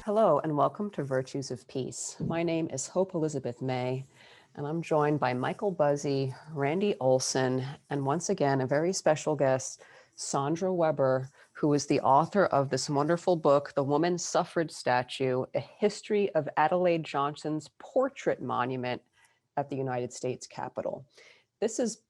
Hello and welcome to Virtues of Peace. My name is Hope Elizabeth May, and I'm joined by Michael Buzzy, Randy Olson, and once again, a very special guest, Sandra Weber, who is the author of this wonderful book, The Woman Suffrage Statue, A History of Adelaide Johnson's Portrait Monument at the United States Capitol. This is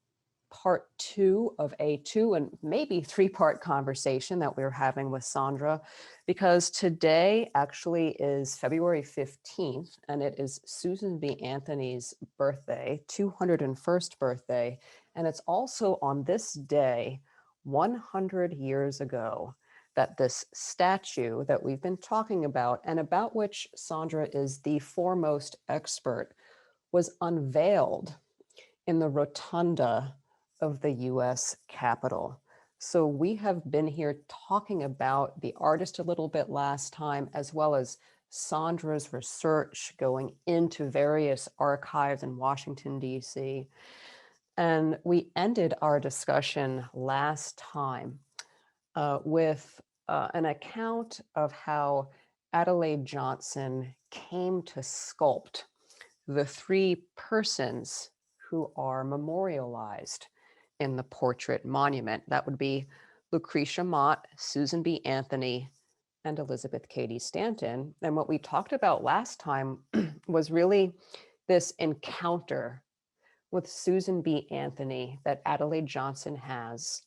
part two of a two and maybe three-part conversation that we're having with Sandra, because today actually is February 15th, and it is Susan B. Anthony's birthday, 201st birthday. And it's also on this day, 100 years ago, that this statue that we've been talking about and about which Sandra is the foremost expert was unveiled in the Rotunda of the US Capitol. So we have been here talking about the artist a little bit last time, as well as Sandra's research going into various archives in Washington, D.C. And we ended our discussion last time with an account of how Adelaide Johnson came to sculpt the three persons who are memorialized in the portrait monument. That would be Lucretia Mott, Susan B. Anthony, and Elizabeth Cady Stanton. And what we talked about last time was really this encounter with Susan B. Anthony that Adelaide Johnson has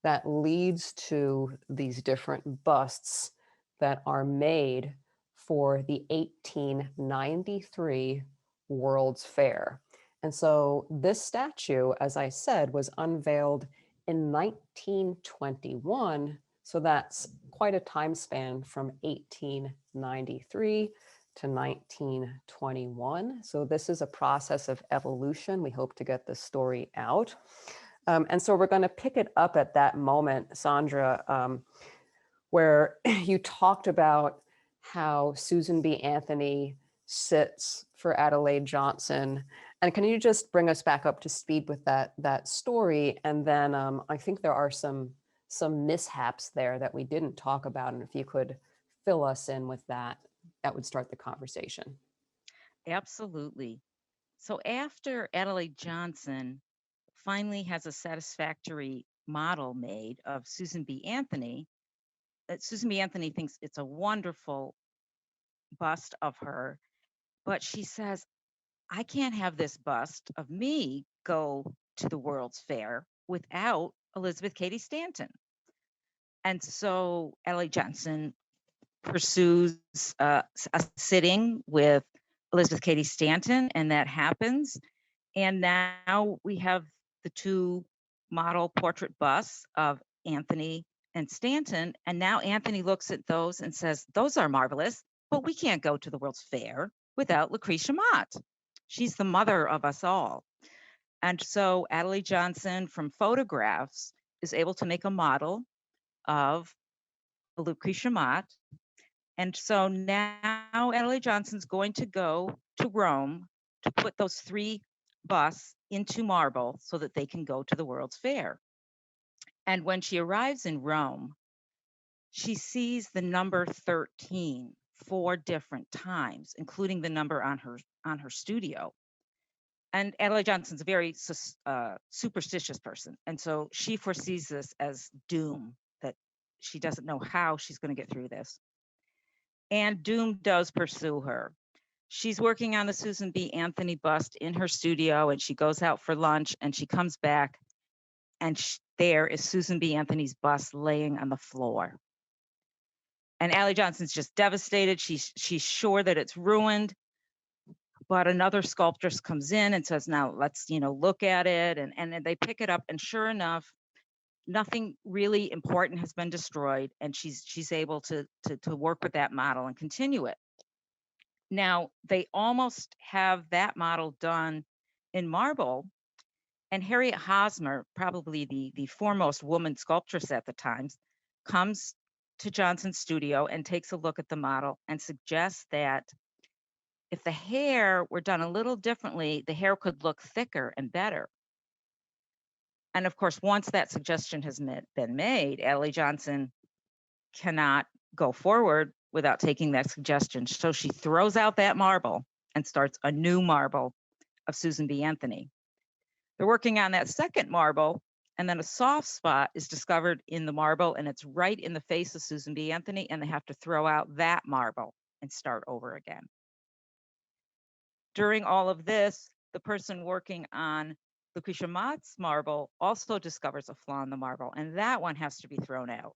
that leads to these different busts that are made for the 1893 World's Fair. And so this statue, as I said, was unveiled in 1921. So that's quite a time span from 1893 to 1921. So this is a process of evolution. We hope to get this story out. And so we're going to pick it up at that moment, Sandra, where you talked about how Susan B. Anthony sits for Adelaide Johnson. And can you just bring us back up to speed with that story? And then I think there are some mishaps there that we didn't talk about. And if you could fill us in with that, that would start the conversation. Absolutely. So after Adelaide Johnson finally has a satisfactory model made of Susan B. Anthony, Susan B. Anthony thinks it's a wonderful bust of her, but she says, I can't have this bust of me go to the World's Fair without Elizabeth Cady Stanton. And so Adelaide Johnson pursues a sitting with Elizabeth Cady Stanton, and that happens. And now we have the two model portrait busts of Anthony and Stanton. And now Anthony looks at those and says, those are marvelous, but we can't go to the World's Fair without Lucretia Mott. She's the mother of us all. And so Adelaide Johnson, from photographs, is able to make a model of Lucretia Mott. And so now Adelaide Johnson's going to go to Rome to put those three busts into marble so that they can go to the World's Fair. And when she arrives in Rome, she sees the number 13 4 different times, including the number on her studio. And Adelaide Johnson's a very superstitious person. And so she foresees this as doom, that she doesn't know how she's going to get through this. And doom does pursue her. She's working on the Susan B. Anthony bust in her studio, and she goes out for lunch, and she comes back, and there is Susan B. Anthony's bust laying on the floor. And Adelaide Johnson's just devastated. She's sure that it's ruined. But another sculptress comes in and says, now let's, look at it. And they pick it up, and sure enough, nothing really important has been destroyed. And she's able to work with that model and continue it. Now, they almost have that model done in marble. And Harriet Hosmer, probably the foremost woman sculptress at the time, comes to Johnson's studio and takes a look at the model and suggests that if the hair were done a little differently, the hair could look thicker and better. And of course, once that suggestion has been made, Adelaide Johnson cannot go forward without taking that suggestion. So she throws out that marble and starts a new marble of Susan B. Anthony. They're working on that second marble, and then a soft spot is discovered in the marble, and it's right in the face of Susan B. Anthony, and they have to throw out that marble and start over again. During all of this, the person working on Lucretia Mott's marble also discovers a flaw in the marble, and that one has to be thrown out.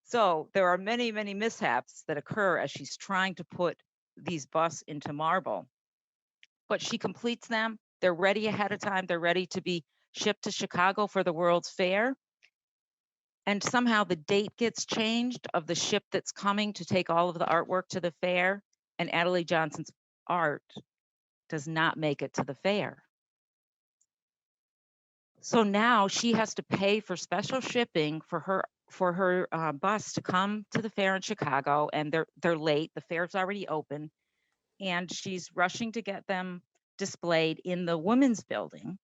So there are many, many mishaps that occur as she's trying to put these busts into marble, but she completes them. They're ready ahead of time. They're ready to be shipped to Chicago for the World's Fair. And somehow the date gets changed of the ship that's coming to take all of the artwork to the fair, and Adelaide Johnson's art does not make it to the fair. So now she has to pay for special shipping for her bus to come to the fair in Chicago, and they're late. The fair's already open, and she's rushing to get them displayed in the women's building.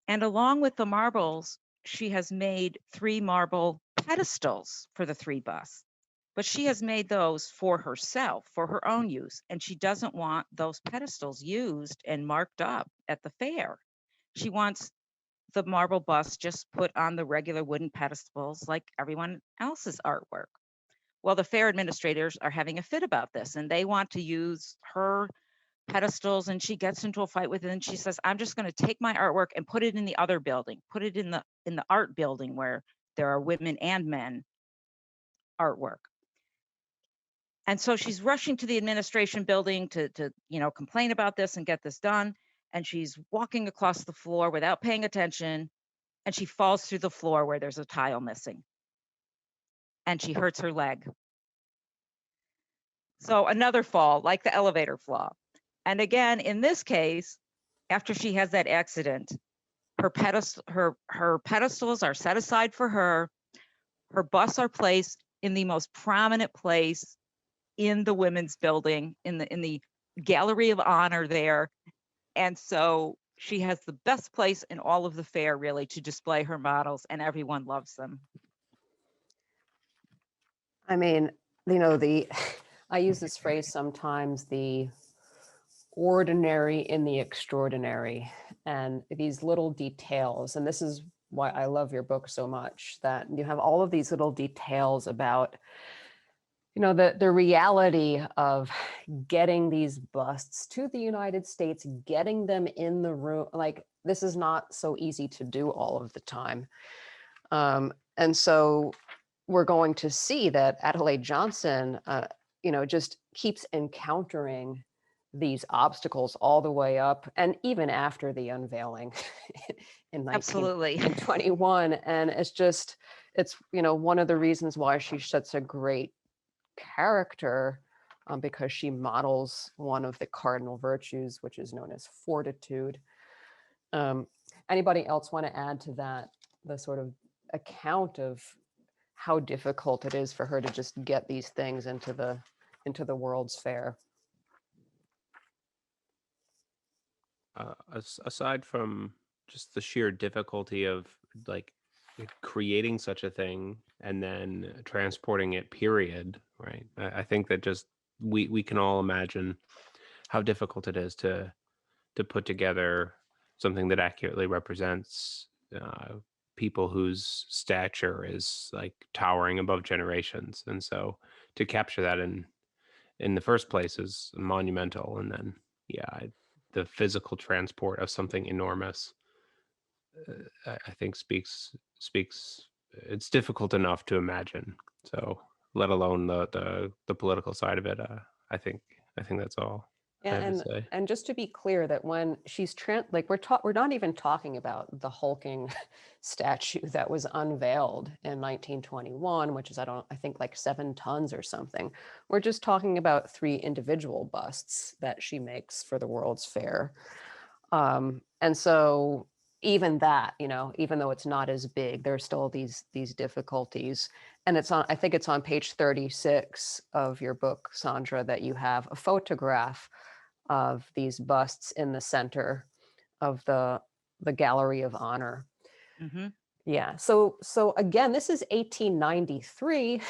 And along with the marbles, she has made 3 marble pedestals for the 3 busts, but she has made those for herself, for her own use, and she doesn't want those pedestals used and marked up at the fair. She wants the marble bust just put on the regular wooden pedestals like everyone else's artwork. Well, the fair administrators are having a fit about this, and they want to use her pedestals, and she gets into a fight with it, and she says, I'm just going to take my artwork and put it in the other building, put it in the art building where there are women and men artwork. And so she's rushing to the administration building to complain about this and get this done. And she's walking across the floor without paying attention, and she falls through the floor where there's a tile missing, and she hurts her leg. So another fall, like the elevator flaw. And again, in this case, after she has that accident, her pedestals are set aside for her. Her busts are placed in the most prominent place in the women's building, in the gallery of honor there. And so she has the best place in all of the fair, really, to display her models, and everyone loves them. I mean, I use this phrase sometimes, the ordinary in the extraordinary, and these little details. And this is why I love your book so much, that you have all of these little details about, the reality of getting these busts to the United States, getting them in the room. Like, this is not so easy to do all of the time. And so we're going to see that Adelaide Johnson, just keeps encountering these obstacles all the way up, and even after the unveiling in Absolutely. 1921. And it's one of the reasons why she's such a great character, because she models one of the cardinal virtues, which is known as fortitude. Anybody else want to add to that, the sort of account of how difficult it is for her to just get these things into the World's Fair? Aside from just the sheer difficulty of like creating such a thing and then transporting it, period, right? I think that just we can all imagine how difficult it is to put together something that accurately represents people whose stature is like towering above generations. And so to capture that in the first place is monumental. And then, the physical transport of something enormous, I think speaks. It's difficult enough to imagine. So, let alone the political side of it. I think that's all I have to say. And just to be clear, that when she's we're not even talking about the hulking statue that was unveiled in 1921, which is I think like 7 tons or something. We're just talking about 3 individual busts that she makes for the World's Fair. And so even that, even though it's not as big, there's still these difficulties. And I think it's on page 36 of your book, Sandra, that you have a photograph of these busts in the center of the gallery of honor. Mm-hmm. Yeah. So again, this is 1893.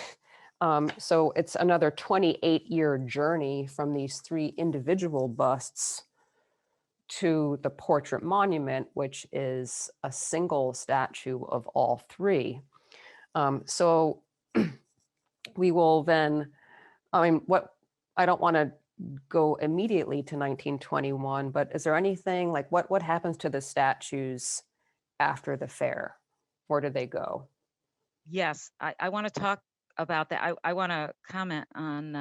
So it's another 28-year journey from these 3 individual busts to the portrait monument, which is a single statue of all 3. So we will then, I don't want to go immediately to 1921, but is there anything like what happens to the statues after the fair? Where do they go? Yes, I want to talk about that. I want to comment on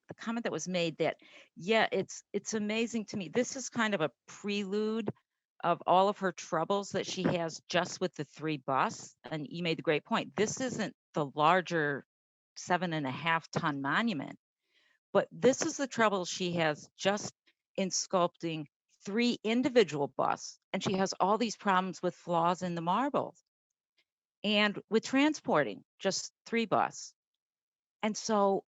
the comment that was made that, yeah, it's amazing to me. This is kind of a prelude of all of her troubles that she has just with the 3 busts. And you made the great point. This isn't the larger 7.5-ton monument, but this is the trouble she has just in sculpting 3 individual busts. And she has all these problems with flaws in the marble and with transporting just 3 busts. And so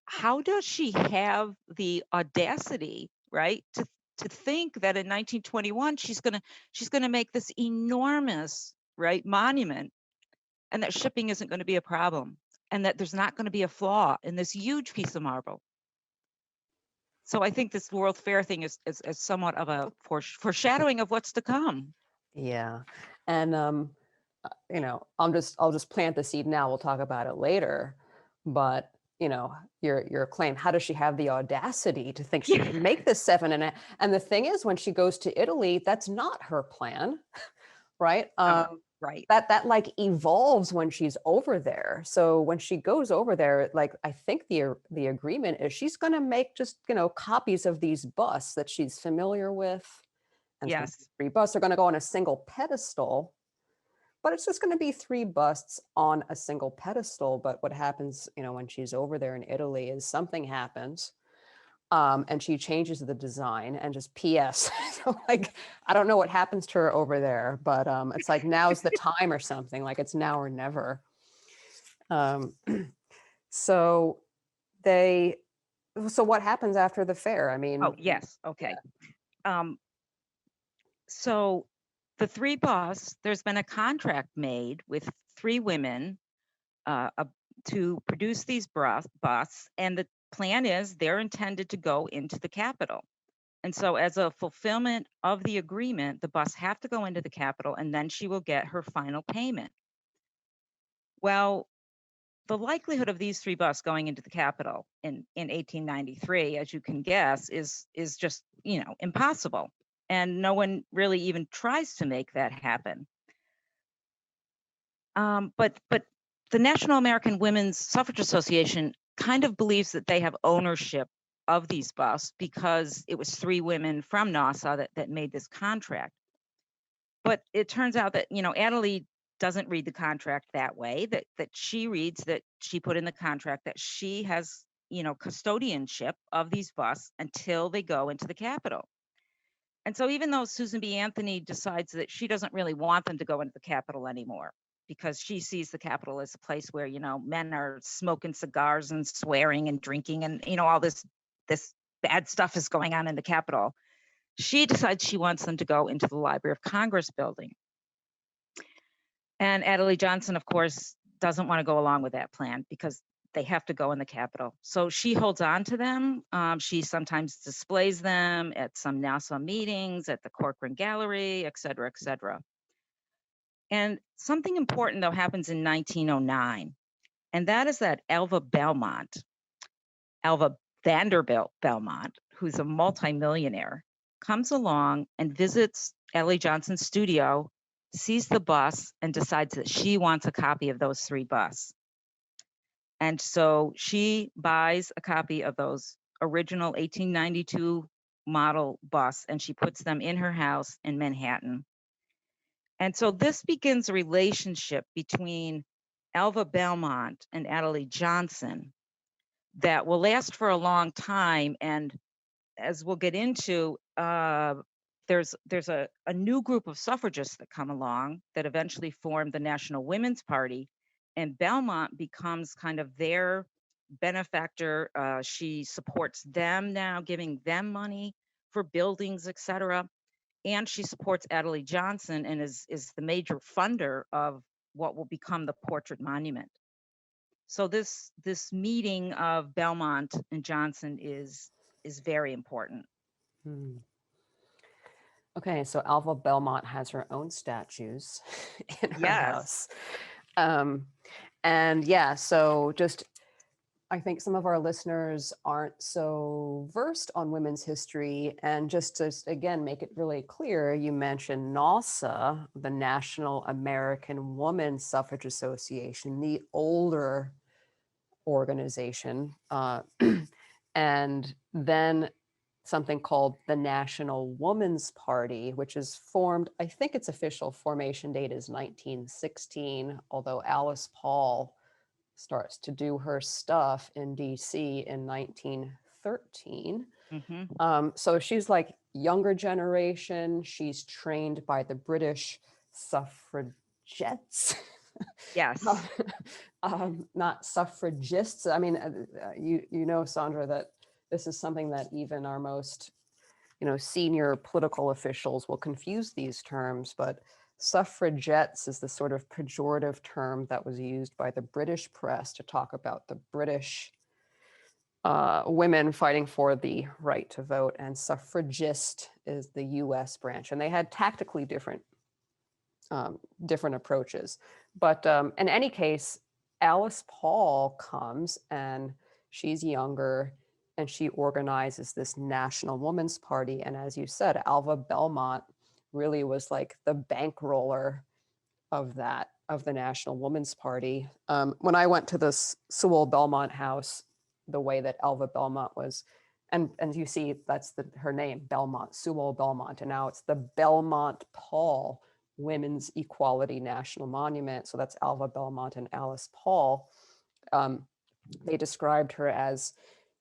how does she have the audacity, right, to think that in 1921 she's gonna make this enormous, right, monument, and that shipping isn't going to be a problem, and that there's not going to be a flaw in this huge piece of marble? So I think this World Fair thing is somewhat of a foreshadowing of what's to come. Yeah. And I'll just plant the seed now. We'll talk about it later. But your claim, how does she have the audacity to think she can make this 7 and the thing is, when she goes to Italy, that's not her plan, right? Right. That like evolves when she's over there. So when she goes over there, like I think the agreement is she's going to make just copies of these busts that she's familiar with, and Yes. 3 busts are going to go on a single pedestal. But it's just going to be 3 busts on a single pedestal. But what happens, when she's over there in Italy is something happens, and she changes the design and just PS. So like, I don't know what happens to her over there, but it's like now's the time or something. Like it's now or never. So what happens after the fair? I mean. Oh yes. Okay. So the 3 busts, there's been a contract made with 3 women to produce these busts, and the plan is they're intended to go into the Capitol. And so as a fulfillment of the agreement, the busts have to go into the Capitol, and then she will get her final payment. Well, the likelihood of these 3 busts going into the Capitol in 1893, as you can guess, is just, impossible. And no one really even tries to make that happen. But the National American Women's Suffrage Association kind of believes that they have ownership of these busts because it was 3 women from Nassau that made this contract. But it turns out that, Adelaide doesn't read the contract that way, that she reads that she put in the contract that she has, custodianship of these busts until they go into the Capitol. And so even though Susan B. Anthony decides that she doesn't really want them to go into the Capitol anymore, because she sees the Capitol as a place where, men are smoking cigars and swearing and drinking and, all this bad stuff is going on in the Capitol, she decides she wants them to go into the Library of Congress building. And Adelaide Johnson, of course, doesn't want to go along with that plan because they have to go in the Capitol. So she holds on to them. She sometimes displays them at some Nassau meetings, at the Corcoran Gallery, et cetera, et cetera. And something important, though, happens in 1909. And that is that Alva Vanderbilt Belmont, who's a multimillionaire, comes along and visits Adelaide Johnson's studio, sees the busts, and decides that she wants a copy of those 3 busts. And so she buys a copy of those original 1892 model busts, and she puts them in her house in Manhattan. And so this begins a relationship between Alva Belmont and Adelaide Johnson that will last for a long time. And as we'll get into, there's a new group of suffragists that come along that eventually form the National Women's Party, and Belmont becomes kind of their benefactor. She supports them now, giving them money for buildings, et cetera. And she supports Adelaide Johnson and is the major funder of what will become the portrait monument. So this meeting of Belmont and Johnson is very important. Hmm. Okay, so Alva Belmont has her own statues in her Yes. house. And yeah, so just I think some of our listeners aren't so versed on women's history. And just to, again, make it really clear, you mentioned NAWSA, the National American Woman Suffrage Association, the older organization. And then something called the National Woman's Party, which is formed, I think its official formation date is 1916, although Alice Paul starts to do her stuff in DC in 1913. So she's like younger generation. She's trained by the British suffragettes. Yes. Not suffragists. I mean, you know, Sandra, that this is something that even our most, senior political officials will confuse these terms, but suffragettes is the sort of pejorative term that was used by the British press to talk about the British women fighting for the right to vote, and suffragist is the US branch. And they had tactically different approaches. But in any case, Alice Paul comes and she's younger and she organizes this National Woman's Party. And as you said, Alva Belmont really was like the bankroller of the National Woman's Party. When I went to this Sewell Belmont house, the way that Alva Belmont was, and you see that's her name, Belmont, Sewell Belmont, and now it's the Belmont Paul Women's Equality National Monument. So that's Alva Belmont and Alice Paul. They described her as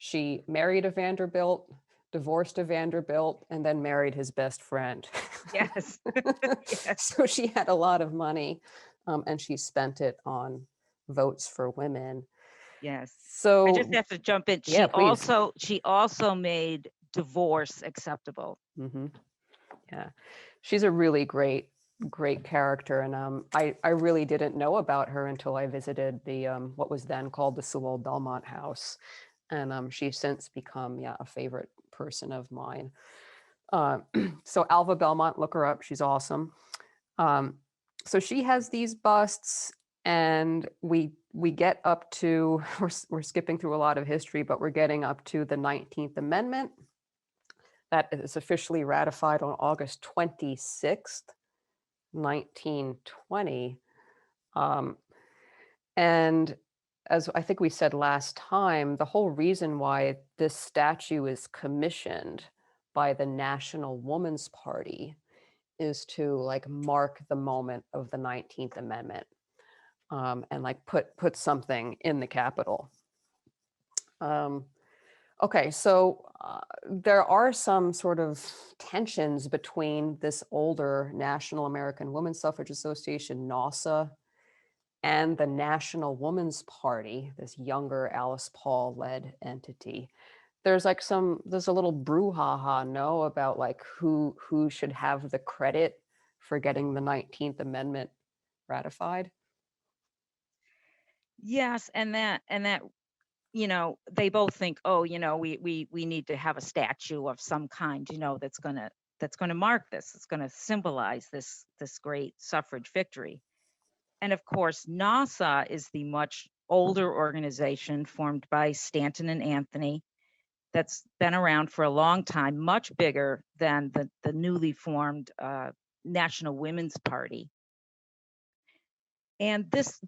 she married a Vanderbilt, divorced a Vanderbilt, and then married his best friend. Yes. Yes. So she had a lot of money, and she spent it on votes for women. Yes. So I just have to jump in. Yeah, please. She also made divorce acceptable. Mm-hmm. Yeah, she's a really great character, and I really didn't know about her until I visited the what was then called the Sewell Belmont House, and she's since become a favorite person of mine. So Alva Belmont, look her up; she's awesome. So she has these busts, and we get up to we're skipping through a lot of history, but we're getting up to the 19th Amendment. That is officially ratified on August 26th, 1920. And as I think we said last time, the whole reason why this statue is commissioned by the National Woman's Party is to like mark the moment of the 19th Amendment, and like put something in the Capitol. Okay, so there are some sort of tensions between this older National American Woman Suffrage Association, NAWSA, and the National Woman's Party, this younger Alice Paul-led entity. There's like there's a little brouhaha, no, about like who should have the credit for getting the 19th Amendment ratified. Yes, and that they both think, oh, we need to have a statue of some kind, that's gonna mark this. It's gonna symbolize this great suffrage victory. And of course, NASA is the much older organization formed by Stanton and Anthony that's been around for a long time, much bigger than the newly formed National Women's Party. And this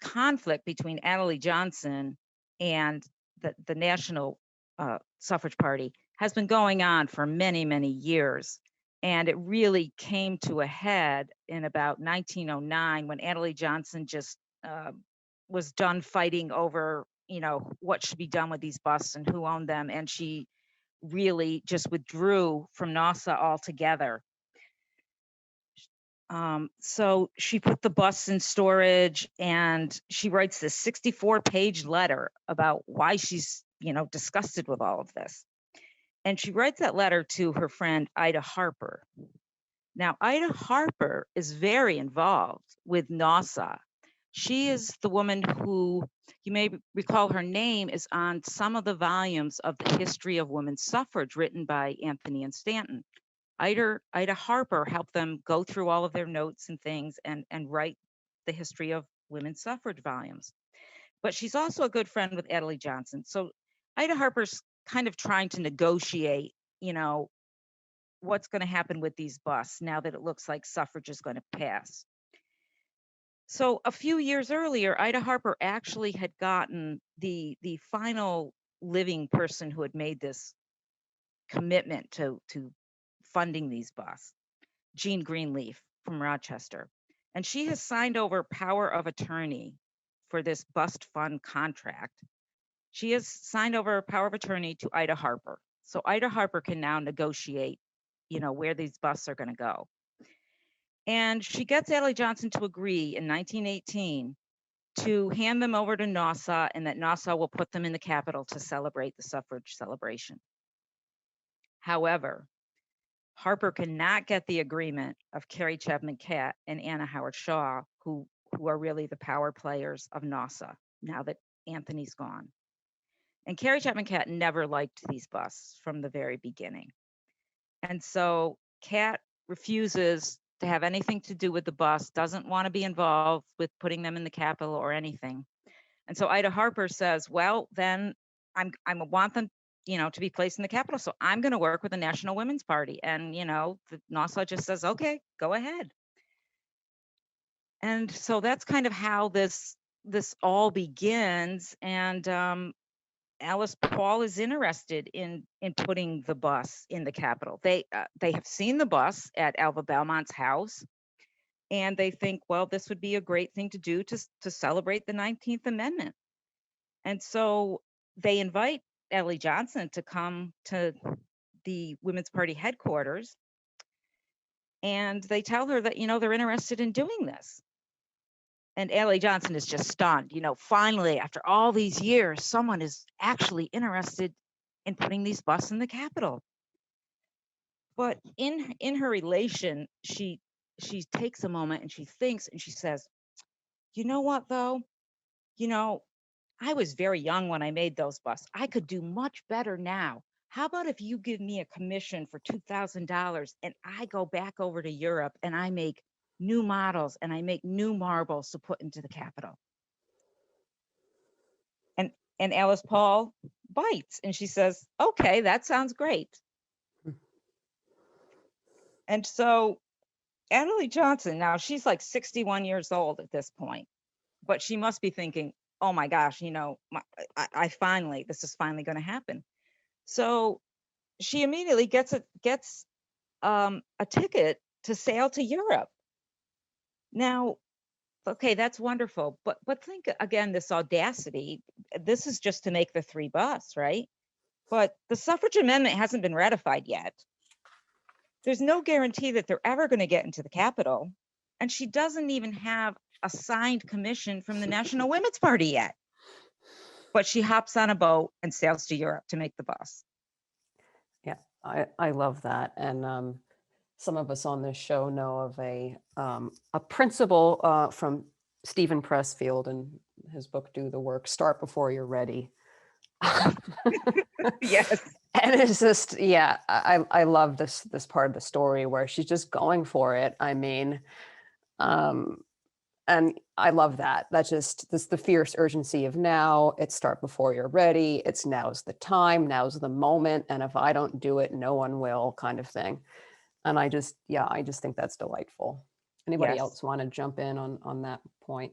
conflict between Adelaide Johnson and the National Suffrage Party has been going on for many, many years. And it really came to a head in about 1909 when Adelaide Johnson just was done fighting over, what should be done with these busts and who owned them. And she really just withdrew from NASA altogether. So she put the busts in storage, and she writes this 64-page letter about why she's, disgusted with all of this. And she writes that letter to her friend Ida Harper. Now, Ida Harper is very involved with NASA. She is the woman who, you may recall her name, is on some of the volumes of the history of women's suffrage written by Anthony and Stanton. Ida Harper helped them go through all of their notes and things and write the history of women's suffrage volumes. But she's also a good friend with Adelaide Johnson. So Ida Harper's kind of trying to negotiate, what's going to happen with these busts now that it looks like suffrage is going to pass. So a few years earlier, Ida Harper actually had gotten the final living person who had made this commitment to funding these busts, Jean Greenleaf from Rochester. And she has signed over power of attorney for this bust fund contract. She has signed over power of attorney to Ida Harper. So Ida Harper can now negotiate, where these busts are going to go. And she gets Adelaide Johnson to agree in 1918 to hand them over to Nassau, and that Nassau will put them in the Capitol to celebrate the suffrage celebration. However, Harper cannot get the agreement of Carrie Chapman Catt and Anna Howard Shaw, who are really the power players of Nassau now that Anthony's gone. And Carrie Chapman Catt never liked these busts from the very beginning. And so Catt refuses to have anything to do with the bust, doesn't want to be involved with putting them in the Capitol or anything. And so Ida Harper says, well, then I want them, to be placed in the Capitol. So I'm going to work with the National Women's Party. And, the Nassau just says, okay, go ahead. And so that's kind of how this all begins. And Alice Paul is interested in putting the bus in the Capitol. They have seen the bus at Alva Belmont's house, and they think, well, this would be a great thing to do to celebrate the 19th Amendment. And so they invite Adelaide Johnson to come to the Women's Party headquarters, and they tell her that, they're interested in doing this. And Adelaide Johnson is just stunned. Finally, after all these years, someone is actually interested in putting these busts in the Capitol. But in her relation, she takes a moment and she thinks and she says, you know what, though? I was very young when I made those busts. I could do much better now. How about if you give me a commission for $2,000 and I go back over to Europe and I make new models and I make new marbles to put into the Capitol? And Alice Paul bites and she says, okay, that sounds great. And so Adelaide Johnson, now she's like 61 years old at this point, but she must be thinking, oh my gosh, this is finally going to happen. So she immediately gets a ticket to sail to Europe. Now, okay, that's wonderful, but think again, this audacity. This is just to make the 3 busts, right? But the suffrage amendment hasn't been ratified yet. There's no guarantee that they're ever going to get into the Capitol, and she doesn't even have a signed commission from the National Women's Party yet. But she hops on a boat and sails to Europe to make the bus. Yeah, I love that. And some of us on this show know of a principle from Stephen Pressfield in his book, Do the Work, Start Before You're Ready. Yes. And it's just, yeah, I love this part of the story where she's just going for it. I mean, and I love that. That's just the fierce urgency of now. It's start before you're ready. It's now's the time, now's the moment. And if I don't do it, no one will, kind of thing. And I just think that's delightful. Anybody Yes. else want to jump in on that point?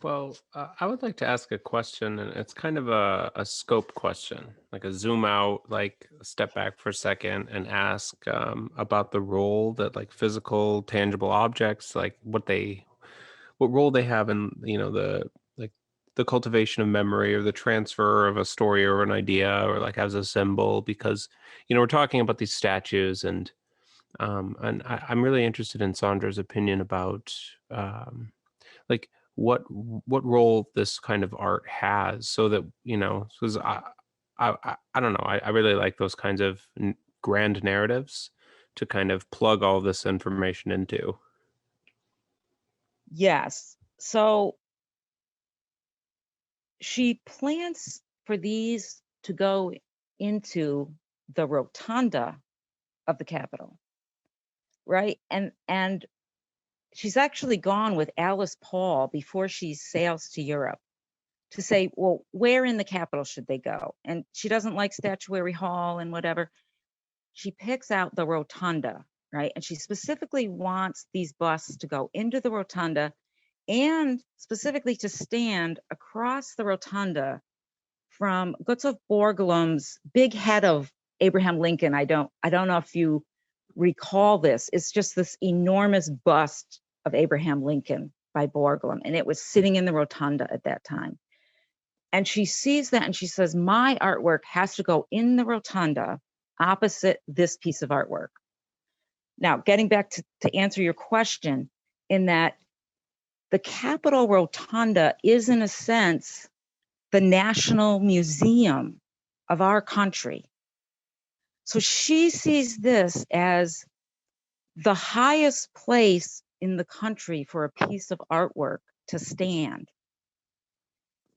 Well, I would like to ask a question, and it's kind of a scope question, like a zoom out, like step back for a second and ask about the role that like physical, tangible objects, like what role they have in, the cultivation of memory or the transfer of a story or an idea or like as a symbol, because, we're talking about these statues and I'm really interested in Sandra's opinion about like what role this kind of art has, so that because I don't know, I really like those kinds of grand narratives to kind of plug all this information into. Yes. So she plans for these to go into the rotunda of the Capitol, right? And she's actually gone with Alice Paul before she sails to Europe to say, well, where in the Capitol should they go? And she doesn't like Statuary Hall and whatever. She picks out the rotunda, right? And she specifically wants these busts to go into the rotunda and specifically to stand across the rotunda from Gustav Borglum's big head of Abraham Lincoln. I don't know if you recall this. It's just this enormous bust of Abraham Lincoln by Borglum, and it was sitting in the rotunda at that time. And she sees that and she says, my artwork has to go in the rotunda opposite this piece of artwork. Now, getting back to answer your question, in that the Capitol Rotunda is, in a sense, the national museum of our country. So she sees this as the highest place in the country for a piece of artwork to stand.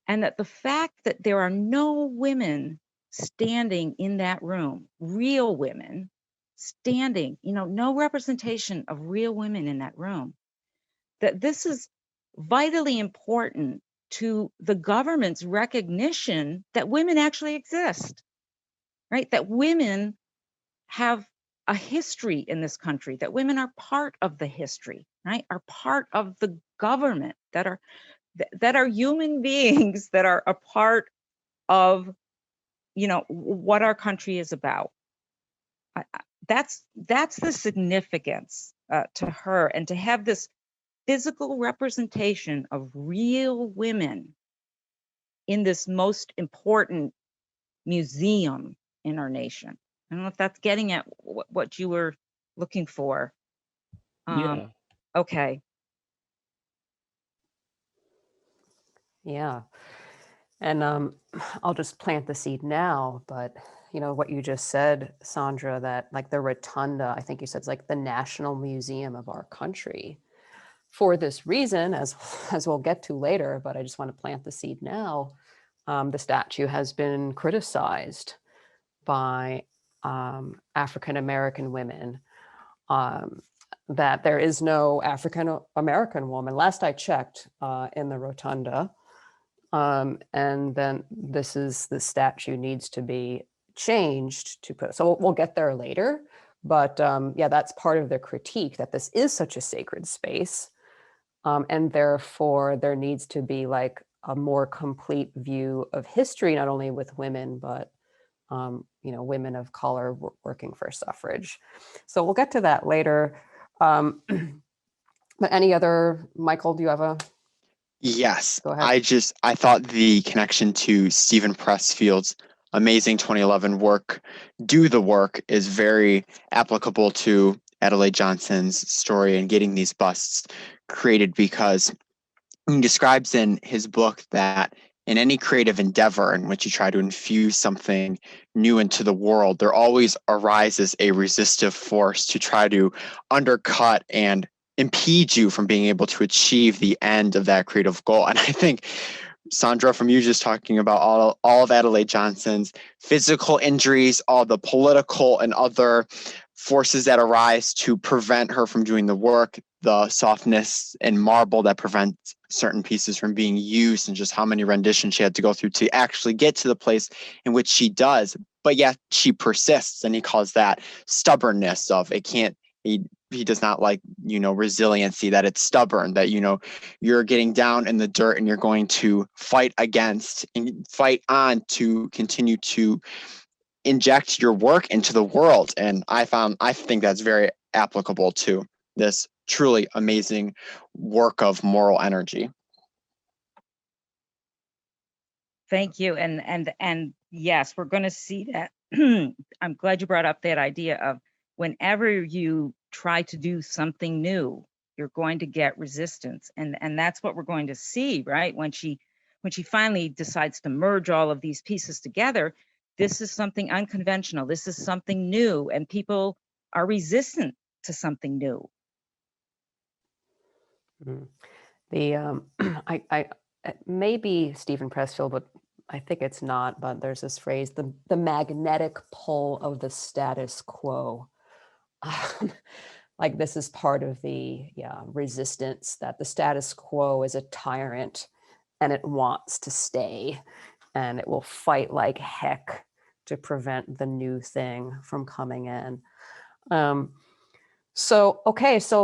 And that the fact that there are no women standing in that room, real women standing, no representation of real women in that room, that this is vitally important to the government's recognition that women actually exist, right? That women have a history in this country, that women are part of the history, right? Are part of the government, that are human beings, that are a part of, what our country is about. That's the significance to her, and to have this physical representation of real women in this most important museum in our nation. I don't know if that's getting at what you were looking for. Yeah. Okay. Yeah. And I'll just plant the seed now, but what you just said, Sandra, that like the rotunda, I think you said it's like the national museum of our country. For this reason, as we'll get to later, but I just want to plant the seed now, the statue has been criticized by African-American women, that there is no African-American woman, last I checked, in the rotunda. And then the statue needs to be changed to put, so we'll get there later. But yeah, that's part of the critique, that this is such a sacred space. And therefore there needs to be like a more complete view of history, not only with women, but women of color working for suffrage. So we'll get to that later. But any other, Michael, do you have a? Yes, Go ahead. I thought the connection to Stephen Pressfield's amazing 2011 work, Do the Work, is very applicable to Adelaide Johnson's story and getting these busts created, because he describes in his book that in any creative endeavor in which you try to infuse something new into the world, there always arises a resistive force to try to undercut and impede you from being able to achieve the end of that creative goal. And I think, Sandra, from you just talking about all of Adelaide Johnson's physical injuries, all the political and other forces that arise to prevent her from doing the work, the softness in marble that prevents certain pieces from being used, and just how many renditions she had to go through to actually get to the place in which she does. But yet she persists, and he calls that stubbornness of it can't, he does not like, resiliency, that it's stubborn, that, you're getting down in the dirt and you're going to fight against and fight on to continue to inject your work into the world. And I think that's very applicable to this truly amazing work of moral energy. Thank you. And yes, we're going to see that. I'm glad you brought up that idea of whenever you try to do something new, you're going to get resistance. And that's what we're going to see, right? When she finally decides to merge all of these pieces together, this is something unconventional. This is something new, and people are resistant to something new. The it may be Stephen Pressfield, but I think it's not. But there's this phrase: the magnetic pull of the status quo. Like this is part of the resistance, that the status quo is a tyrant and it wants to stay, and it will fight like heck to prevent the new thing from coming in. So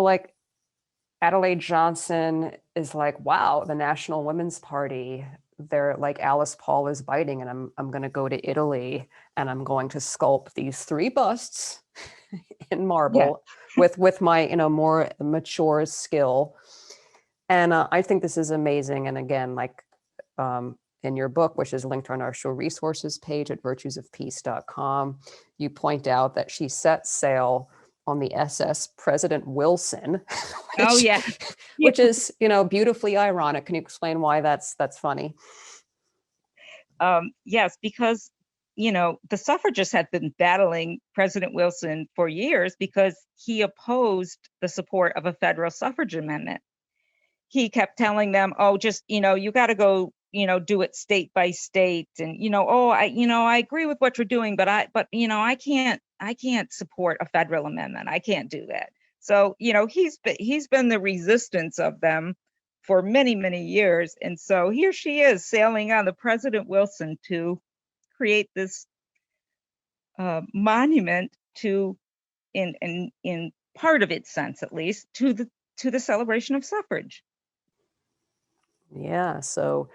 like Adelaide Johnson is like, wow, the National Women's Party, they're like, Alice Paul is biting, and I'm going to go to Italy and I'm going to sculpt these 3 busts in marble with my, more mature skill. And I think this is amazing. And again, like in your book, which is linked on our show resources page at virtuesofpeace.com, you point out that she set sail on the SS President Wilson, which is, beautifully ironic. Can you explain why that's funny? Yes, because, the suffragists had been battling President Wilson for years because he opposed the support of a federal suffrage amendment. He kept telling them, oh, just, you got to go, do it state by state. And, I agree with what you're doing, but I can't support a federal amendment. I can't do that. So, he's been the resistance of them for many, many years. And so here she is sailing on the President Wilson to create this monument to, in part of its sense, at least, to the celebration of suffrage. Yeah, so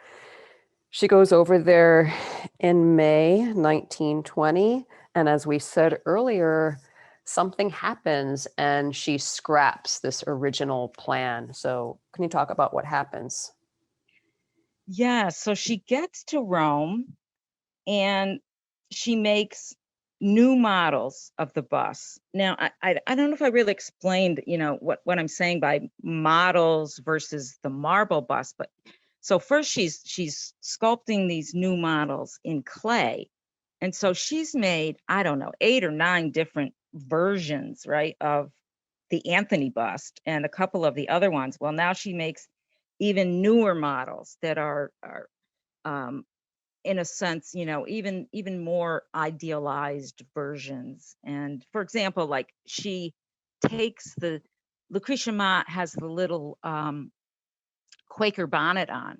she goes over there in May 1920, and as we said earlier, something happens and she scraps this original plan. So can you talk about what happens? Yeah, so she gets to Rome and she makes new models of the bus. Now, I don't know if I really explained, what I'm saying by models versus the marble bust, but so first she's sculpting these new models in clay. And so she's made, I don't know, 8 or 9 different versions, right, of the Anthony bust and a couple of the other ones. Well, now she makes even newer models that are in a sense, even more idealized versions. And for example, like she takes Lucretia Mott has the little Quaker bonnet on,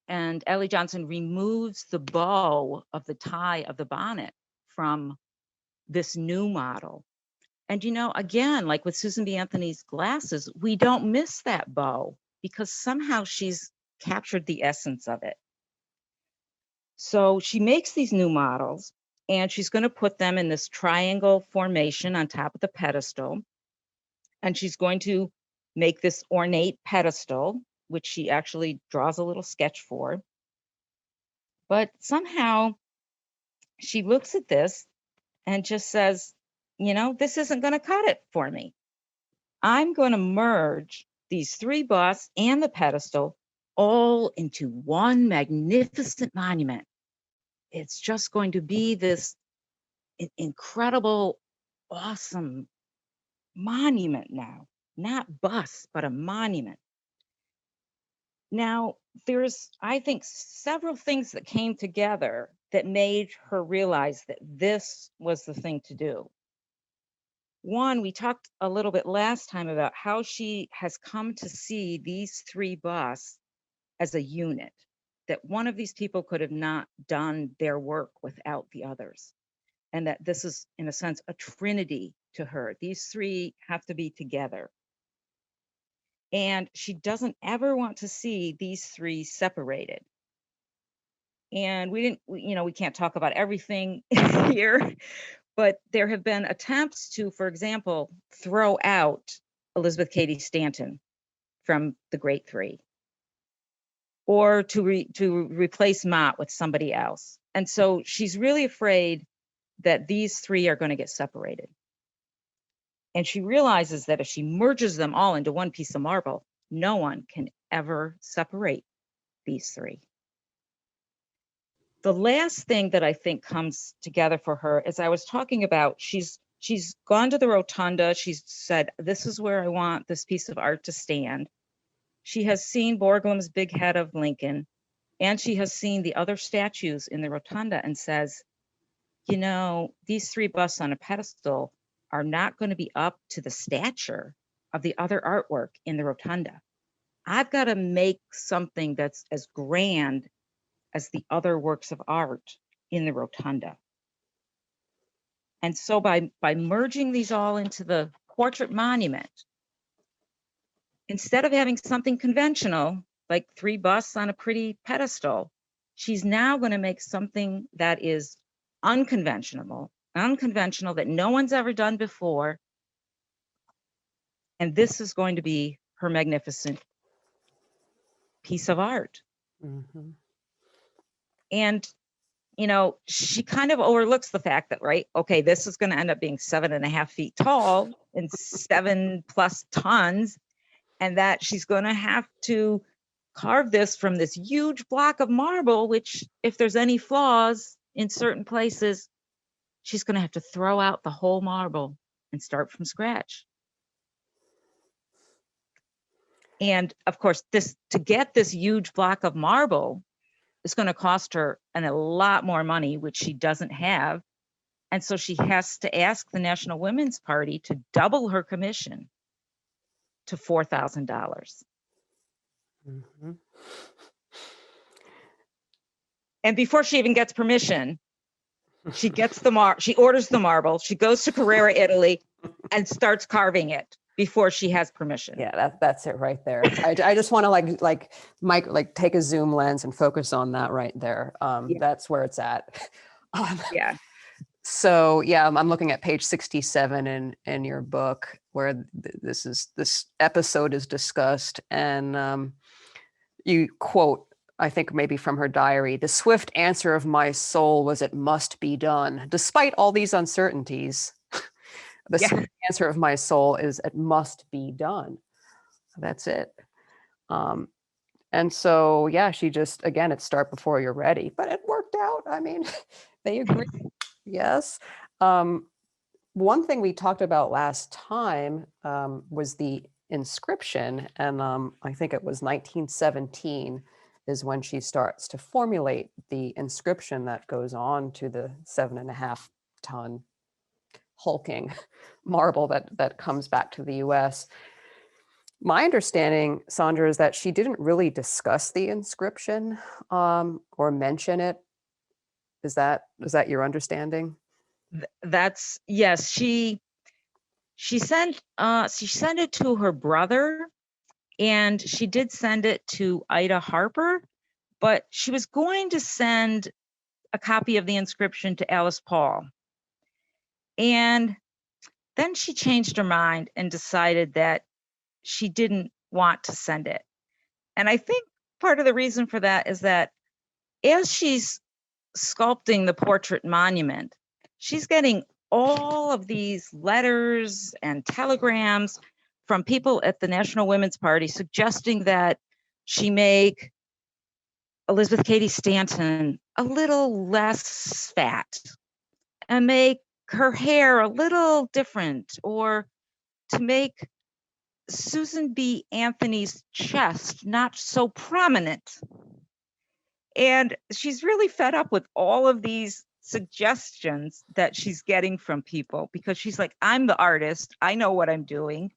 and Ellie Johnson removes the bow of the tie of the bonnet from this new model. And again, like with Susan B. Anthony's glasses, we don't miss that bow because somehow she's captured the essence of it. So she makes these new models and she's going to put them in this triangle formation on top of the pedestal. And she's going to make this ornate pedestal, which she actually draws a little sketch for. But somehow she looks at this and just says, this isn't going to cut it for me. I'm going to merge these 3 busts and the pedestal all into one magnificent monument. It's just going to be this incredible, awesome monument now, not bust, but a monument. Now, there's, I think, several things that came together that made her realize that this was the thing to do. One, we talked a little bit last time about how she has come to see these 3 busts as a unit, that one of these people could have not done their work without the others. And that this is, in a sense, a trinity to her. These 3 have to be together. And she doesn't ever want to see these 3 separated. And we can't talk about everything here, but there have been attempts to, for example, throw out Elizabeth Cady Stanton from the Great 3, or to replace Mott with somebody else. And so she's really afraid that these 3 are going to get separated. And she realizes that if she merges them all into one piece of marble, no one can ever separate these 3. The last thing that I think comes together for her, as I was talking about, she's gone to the Rotunda. She's said, this is where I want this piece of art to stand. She has seen Borglum's big head of Lincoln, and she has seen the other statues in the Rotunda and says, you know, these three busts on a pedestal are not going to be up to the stature of the other artwork in the Rotunda. I've got to make something that's as grand as the other works of art in the Rotunda. And so by merging these all into the portrait monument, instead of having something conventional, like three busts on a pretty pedestal, she's now going to make something that is unconventional that no one's ever done before. And this is going to be her magnificent piece of art. Mhm. And, you know, she kind of overlooks the fact that, right, okay, this is going to end up being 7.5 feet tall and 7+ tons, and that she's going to have to carve this from this huge block of marble, which, if there's any flaws in certain places, she's going to have to throw out the whole marble and start from scratch. And of course, to get this huge block of marble is going to cost her a lot more money, which she doesn't have. And so she has to ask the National Women's Party to double her commission to $4,000. Mhm. And before she even gets permission, she gets she orders the marble, she goes to Carrara, Italy, and starts carving it before she has permission. Yeah, that's it right there. I just want to like Mike, like take a zoom lens and focus on that right there. Yeah. That's where it's at. Yeah. So yeah, I'm looking at page 67 in your book where this episode is discussed, and you quote, I think maybe from her diary, "The swift answer of my soul was it must be done. Despite all these uncertainties, the swift answer of my soul is it must be done." That's it. And so, yeah, she just, again, it's start before you're ready, but it worked out. I mean, they agree. Yes. One thing we talked about last time was the inscription. And I think it was 1917 is when she starts to formulate the inscription that goes on to the 7.5 ton hulking marble that comes back to the US. My understanding, Sandra, is that she didn't really discuss the inscription or mention it. Is that your understanding? That's, yes, she sent it to her brother, and she did send it to Ida Harper, but she was going to send a copy of the inscription to Alice Paul. And then she changed her mind and decided that she didn't want to send it. And I think part of the reason for that is that as she's sculpting the portrait monument, she's getting all of these letters and telegrams from people at the National Women's Party suggesting that she make Elizabeth Cady Stanton a little less fat and make her hair a little different, or to make Susan B. Anthony's chest not so prominent. And she's really fed up with all of these suggestions that she's getting from people, because she's like, I'm the artist, I know what I'm doing.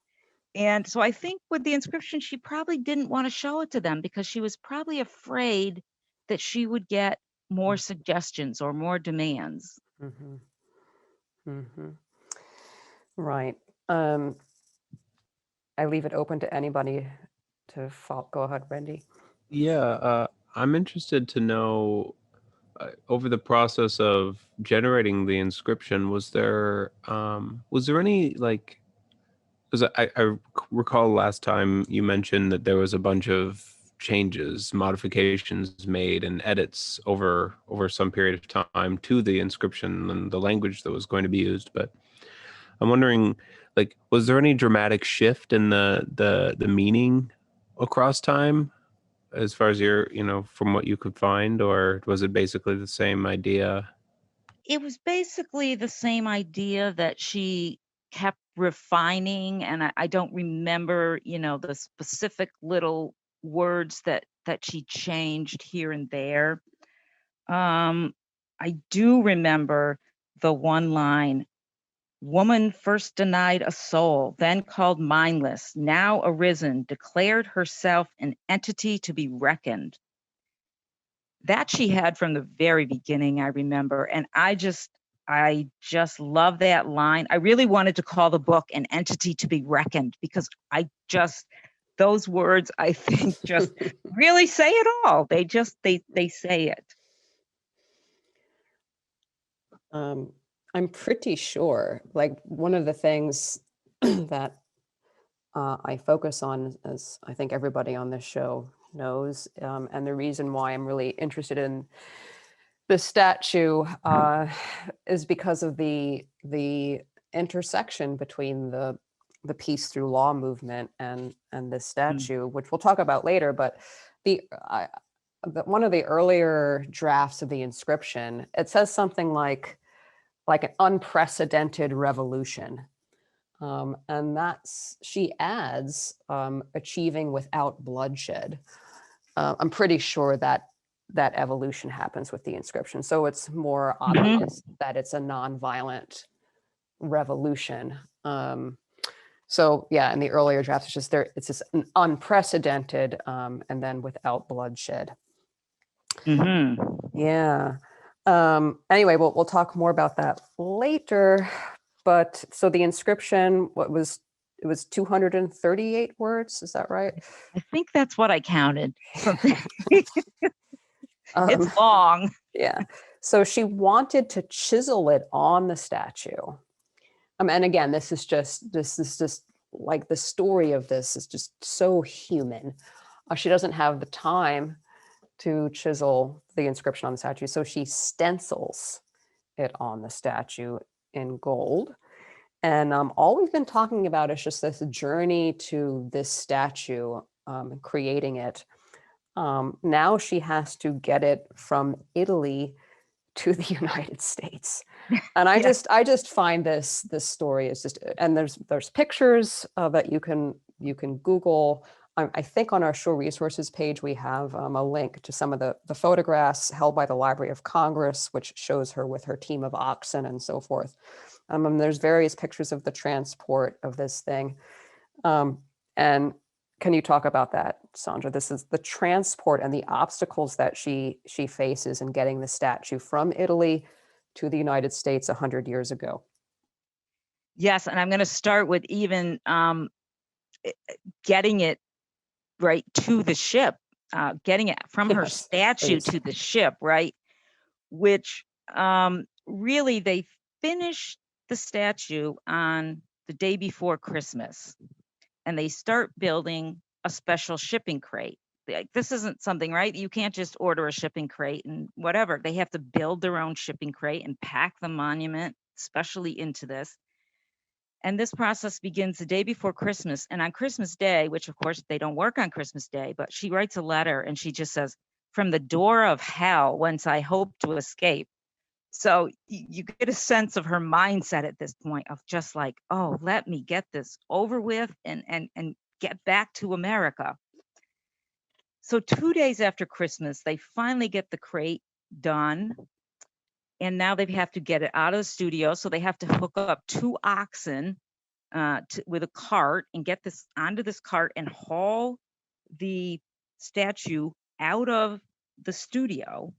And so I think with the inscription, she probably didn't want to show it to them because she was probably afraid that she would get more suggestions or more demands. Mm-hmm. Mm-hmm. Right. I leave it open to anybody to follow. Go ahead, Randy. Yeah, I'm interested to know over the process of generating the inscription, was there any, like, because I recall last time you mentioned that there was a bunch of changes, modifications made, and edits over some period of time to the inscription and the language that was going to be used. But I'm wondering, like, was there any dramatic shift in the meaning across time, as far as from what you could find, or was it basically the same idea? It was basically the same idea that she kept refining, and I don't remember, the specific little words that she changed here and there. I do remember the one line, "Woman first denied a soul, then called mindless, now arisen, declared herself an entity to be reckoned." That she had from the very beginning, I remember. And I just love that line. I really wanted to call the book "An Entity to be Reckoned," because those words, I think, just really say it all. They say it. I'm pretty sure, like, one of the things that I focus on, as I think everybody on this show knows, and the reason why I'm really interested in the statue is because of the intersection between the Peace Through Law movement and this statue, which we'll talk about later. But one of the earlier drafts of the inscription, it says something like an unprecedented revolution. And she adds, achieving without bloodshed. I'm pretty sure that evolution happens with the inscription. So it's more obvious that it's a nonviolent revolution. So yeah, in the earlier drafts, it's just an unprecedented, and then without bloodshed. Yeah. Anyway, we'll talk more about that later. But so the inscription, it was 238 words. Is that right? I think that's what I counted. It's long. Yeah. So she wanted to chisel it on the statue. And again, this is just like, the story of this is just so human. She doesn't have the time to chisel the inscription on the statue, so she stencils it on the statue in gold. And all we've been talking about is just this journey to this statue, creating it. Now she has to get it from Italy to the United States. And I just find this story is just, and there's pictures that you can Google. I think on our show resources page, we have a link to some of the photographs held by the Library of Congress, which shows her with her team of oxen and so forth. There's various pictures of the transport of this thing. And can you talk about that, Sandra? This is the transport and the obstacles that she faces in getting the statue from Italy to the United States 100 years ago. Yes, and I'm going to start with even getting it right to the ship, getting it from her statue to the ship, right? Which really, they finished the statue on the day before Christmas, and they start building a special shipping crate. This isn't something, right? You can't just order a shipping crate and whatever. They have to build their own shipping crate and pack the monument specially into this. And this process begins the day before Christmas. And on Christmas Day, which of course they don't work on Christmas Day, but she writes a letter and she just says, "From the door of hell, whence I hope to escape." So you get a sense of her mindset at this point of just like, oh, let me get this over with and get back to America. So 2 days after Christmas, they finally get the crate done. And now they have to get it out of the studio. So they have to hook up 2 oxen with a cart and get this onto this cart and haul the statue out of the studio,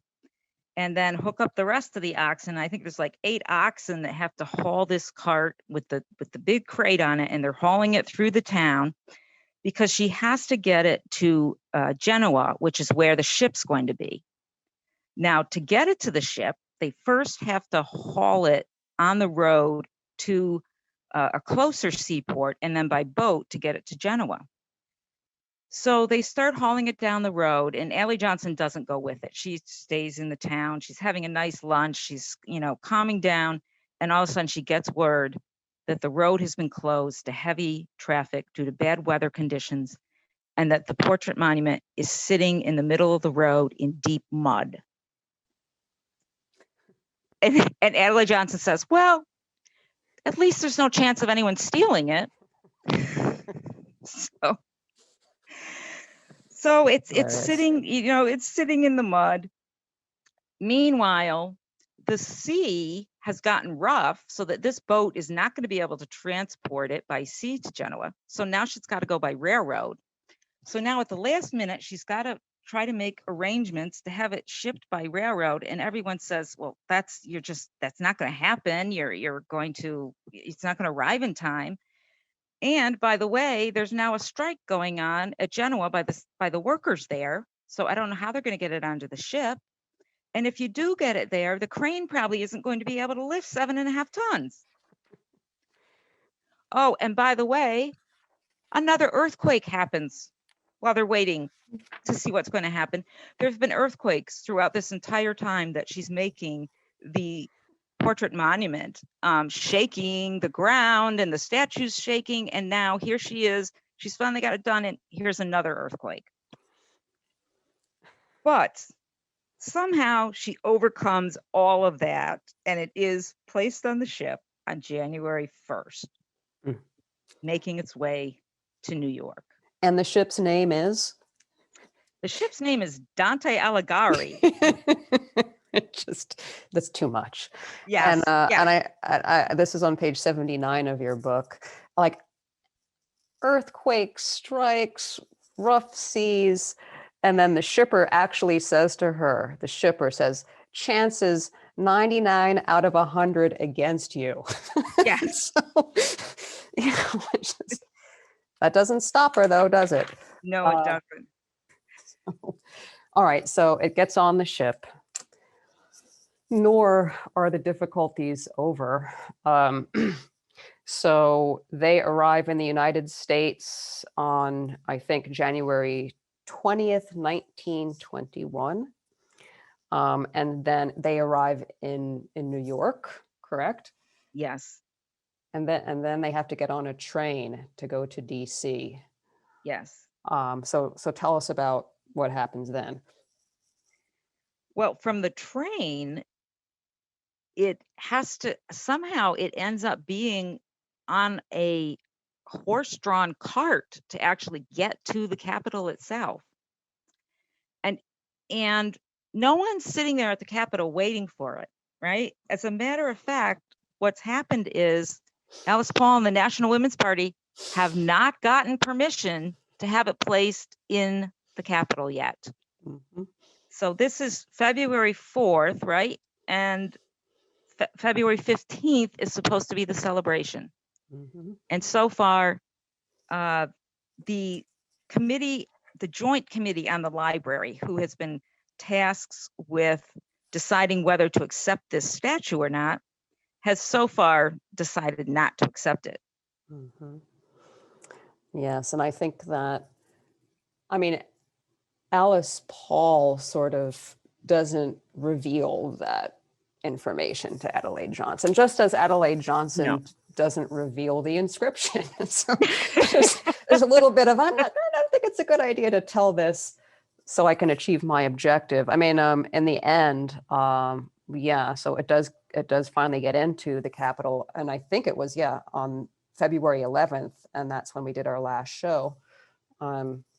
and then hook up the rest of the oxen. I think there's like 8 oxen that have to haul this cart with the big crate on it, and they're hauling it through the town because she has to get it to Genoa, which is where the ship's going to be. Now, to get it to the ship, they first have to haul it on the road to a closer seaport, and then by boat to get it to Genoa. So they start hauling it down the road, and Adelaide Johnson doesn't go with it. She stays in the town. She's having a nice lunch. She's, calming down. And all of a sudden she gets word that the road has been closed to heavy traffic due to bad weather conditions, and that the portrait monument is sitting in the middle of the road in deep mud. And Adelaide Johnson says, well, at least there's no chance of anyone stealing it. So it's Hilarious. sitting, it's sitting in the mud. Meanwhile, the sea has gotten rough so that this boat is not going to be able to transport it by sea to Genoa. So now she's got to go by railroad. So now at the last minute, she's got to try to make arrangements to have it shipped by railroad. And everyone says, well, that's not going to happen. It's not going to arrive in time. And by the way, there's now a strike going on at Genoa by the workers there. So I don't know how they're going to get it onto the ship. And if you do get it there, the crane probably isn't going to be able to lift 7.5 tons. Oh, and by the way, another earthquake happens while they're waiting to see what's going to happen. There's been earthquakes throughout this entire time that she's making the portrait monument, shaking the ground and the statue's shaking. And now here she is. She's finally got it done. And here's another earthquake. But somehow she overcomes all of that. And it is placed on the ship on January 1st, making its way to New York. And the ship's name is? The ship's name is Dante Alighieri. That's too much. Yes. And I this is on page 79 of your book. Like earthquakes, strikes, rough seas, and then the shipper actually says to her, the shipper says, chances 99 out of 100 against you. Yes. So, that doesn't stop her though, does it? No, it doesn't. All right, so it gets on the ship. Nor are the difficulties over. So they arrive in the United States on, I think, January 20th, 1921. And then they arrive in New York, correct? Yes. And then they have to get on a train to go to DC. Yes. So tell us about what happens then. Well, from the train, it ends up being on a horse-drawn cart to actually get to the Capitol itself. And no one's sitting there at the Capitol waiting for it, right? As a matter of fact, what's happened is Alice Paul and the National Women's Party have not gotten permission to have it placed in the Capitol yet. Mm-hmm. So this is February 4th, right? And February 15th is supposed to be the celebration. Mm-hmm. And so far, the Joint Committee on the Library, who has been tasked with deciding whether to accept this statue or not, has so far decided not to accept it. Mm-hmm. Yes, and I think that, Alice Paul sort of doesn't reveal that information to Adelaide Johnson, just as Adelaide Johnson doesn't reveal the inscription. So there's a little bit of, I don't think it's a good idea to tell this so I can achieve my objective. In the end, so it does finally get into the Capitol. And I think it was, on February 11th. And that's when we did our last show,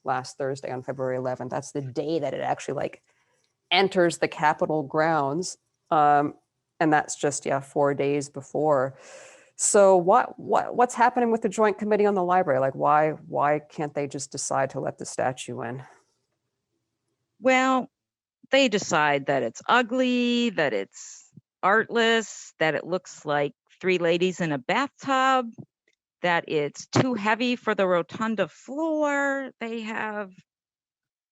last Thursday on February 11th. That's the day that it actually enters the Capitol grounds. And that's just 4 days before. So what's happening with the Joint Committee on the Library? Why can't they just decide to let the statue in? Well, they decide that it's ugly, that it's artless, that it looks like three ladies in a bathtub, that it's too heavy for the rotunda floor. They have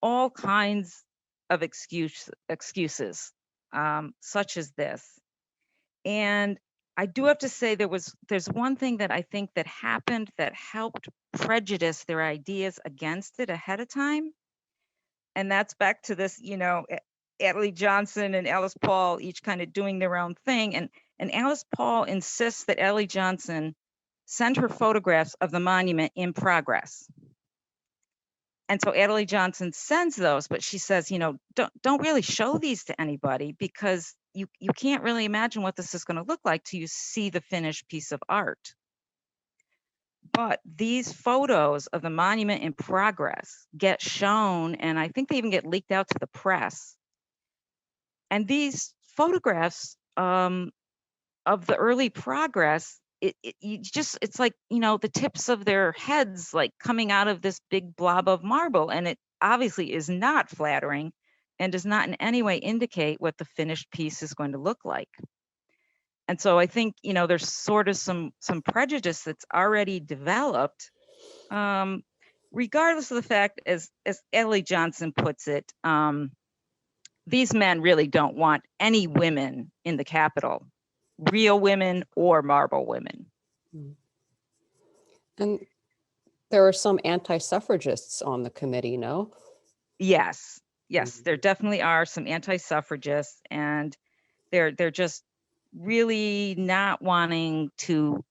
all kinds of excuses, such as this. And I do have to say there's one thing that I think that happened that helped prejudice their ideas against it ahead of time. And that's back to this, Adelaide Johnson and Alice Paul each kind of doing their own thing. And Alice Paul insists that Adelaide Johnson send her photographs of the monument in progress. And so Adelaide Johnson sends those, but she says, don't really show these to anybody because you can't really imagine what this is going to look like till you see the finished piece of art. But these photos of the monument in progress get shown, and I think they even get leaked out to the press. And these photographs of the early progress, it's like, the tips of their heads like coming out of this big blob of marble, and it obviously is not flattering and does not in any way indicate what the finished piece is going to look like. And so I think, there's sort of some prejudice that's already developed, regardless of the fact, as Adelaide Johnson puts it, these men really don't want any women in the Capitol, real women or marble women. And there are some anti-suffragists on the committee, no? Yes, there definitely are some anti-suffragists, and they're just really not wanting to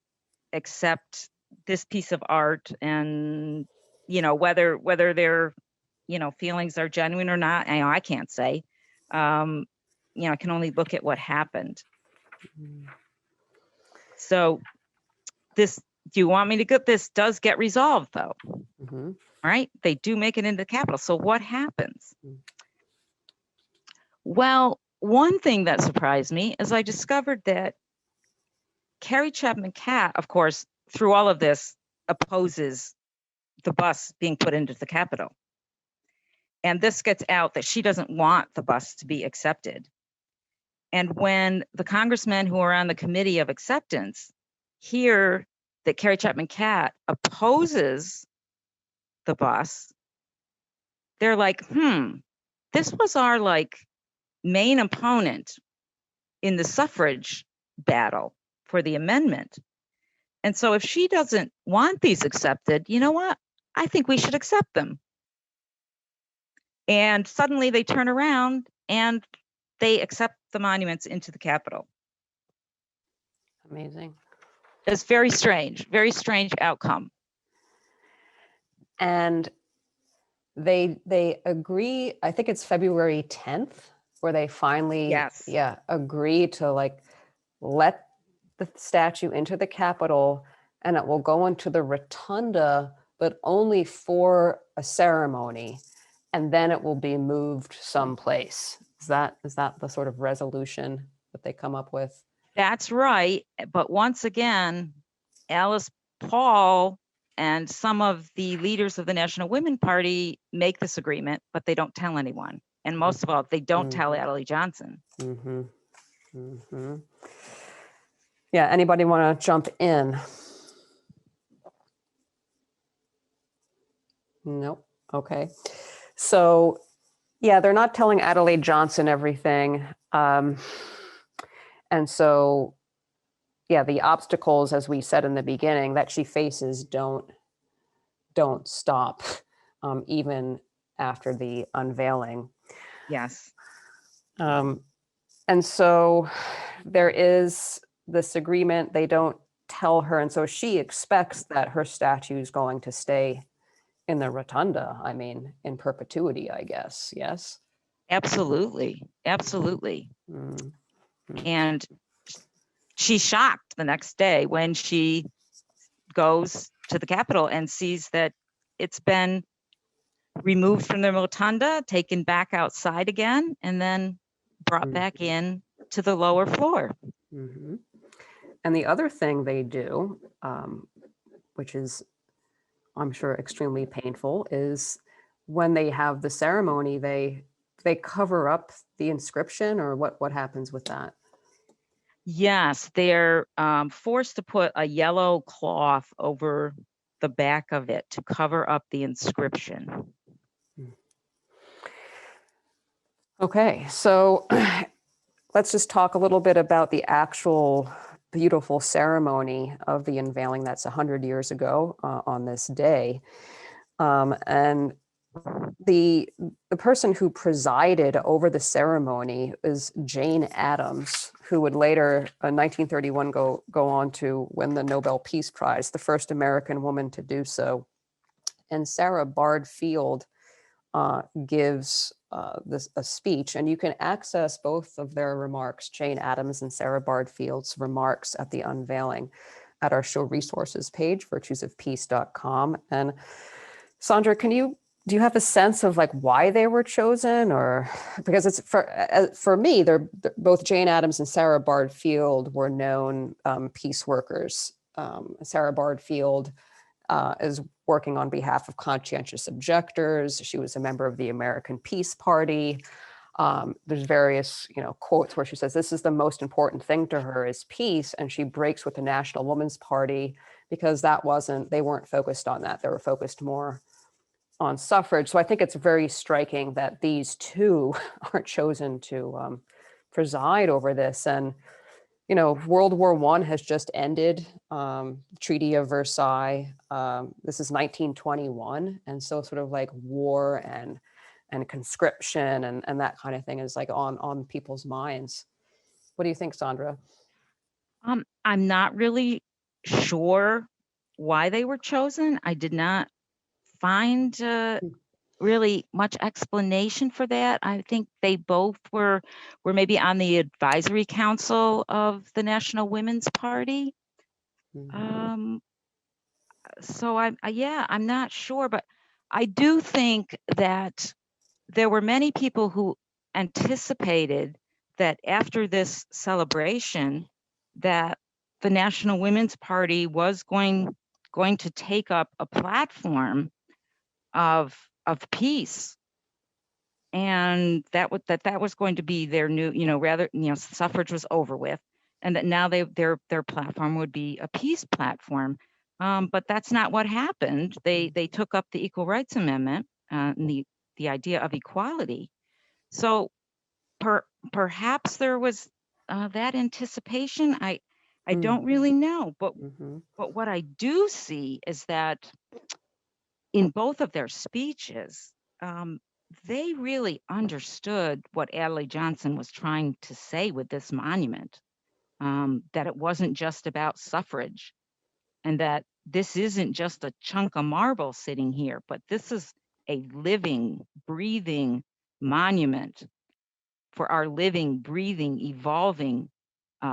accept this piece of art, and whether their feelings are genuine or not, I can't say. I can only look at what happened. So do you want me to get this? Does get resolved though, right? They do make it into the Capitol. So what happens? Well, one thing that surprised me is I discovered that Carrie Chapman Catt, of course, through all of this, opposes the bus being put into the Capitol. And this gets out that she doesn't want the bus to be accepted. And when the congressmen who are on the committee of acceptance hear that Carrie Chapman Catt opposes the bus, they're like, this was our main opponent in the suffrage battle for the amendment. And so if she doesn't want these accepted, you know what? I think we should accept them. And suddenly they turn around and they accept the monuments into the Capitol. Amazing. It's very strange outcome. And they agree, I think it's February 10th, where they finally agree to let the statue into the Capitol, and it will go into the Rotunda, but only for a ceremony, and then it will be moved someplace. Is that the sort of resolution that they come up with? That's right. But once again, Alice Paul and some of the leaders of the National Women Party make this agreement, but they don't tell anyone. And most of all, they don't tell Adelaide Johnson. Yeah, anybody want to jump in? Nope. Okay. So, yeah, they're not telling Adelaide Johnson everything. And so, yeah, the obstacles, as we said in the beginning, that she faces don't stop, even after the unveiling. Yes. And so there is this agreement. They don't tell her. And so she expects that her statue is going to stay in the Rotunda, I mean, in perpetuity, I guess. Yes. Absolutely. And she's shocked the next day when she goes to the Capitol and sees that it's been removed from the Rotunda, taken back outside again, and then brought back in to the lower floor. And the other thing they do, which is, I'm sure, extremely painful, is when they have the ceremony, they cover up the inscription, or what happens with that? Yes, they're forced to put a yellow cloth over the back of it to cover up the inscription. Okay, so let's just talk a little bit about the actual beautiful ceremony of the unveiling. That's 100 years ago on this day. And the person who presided over the ceremony is Jane Addams, who would later in 1931 go on to win the Nobel Peace Prize, the first American woman to do so. And Sarah Bard Field gives a speech, and you can access both of their remarks, Jane Addams and Sarah Bardfield's remarks at the unveiling at our show resources page, virtuesofpeace.com. And Sandra, do you have a sense of like why they were chosen, or because it's for me, they're both Jane Addams and Sarah Bardfield were known peace workers. Sarah Bardfield is working on behalf of conscientious objectors. She was a member of the American Peace Party. There's various, quotes where she says this is the most important thing to her is peace, and she breaks with the National Woman's Party because they weren't focused on that. They were focused more on suffrage. So I think it's very striking that these two are chosen to preside over this. And World War I has just ended, Treaty of Versailles. This is 1921. And so sort of like war and conscription and that kind of thing is like on people's minds. What do you think, Sandra? I'm not really sure why they were chosen. I did not find really much explanation for that. I think they both were maybe on the advisory council of the National Women's Party. Mm-hmm. So I'm not sure, but I do think that there were many people who anticipated that after this celebration, that the National Women's Party was going to take up a platform of peace, and that was going to be their new, suffrage was over with, and that now their platform would be a peace platform. But that's not what happened. They took up the Equal Rights Amendment and the idea of equality. So perhaps there was that anticipation. I don't really know, but what I do see is that in both of their speeches, they really understood what Adelaide Johnson was trying to say with this monument, that it wasn't just about suffrage, and that this isn't just a chunk of marble sitting here, but this is a living, breathing monument for our living, breathing, evolving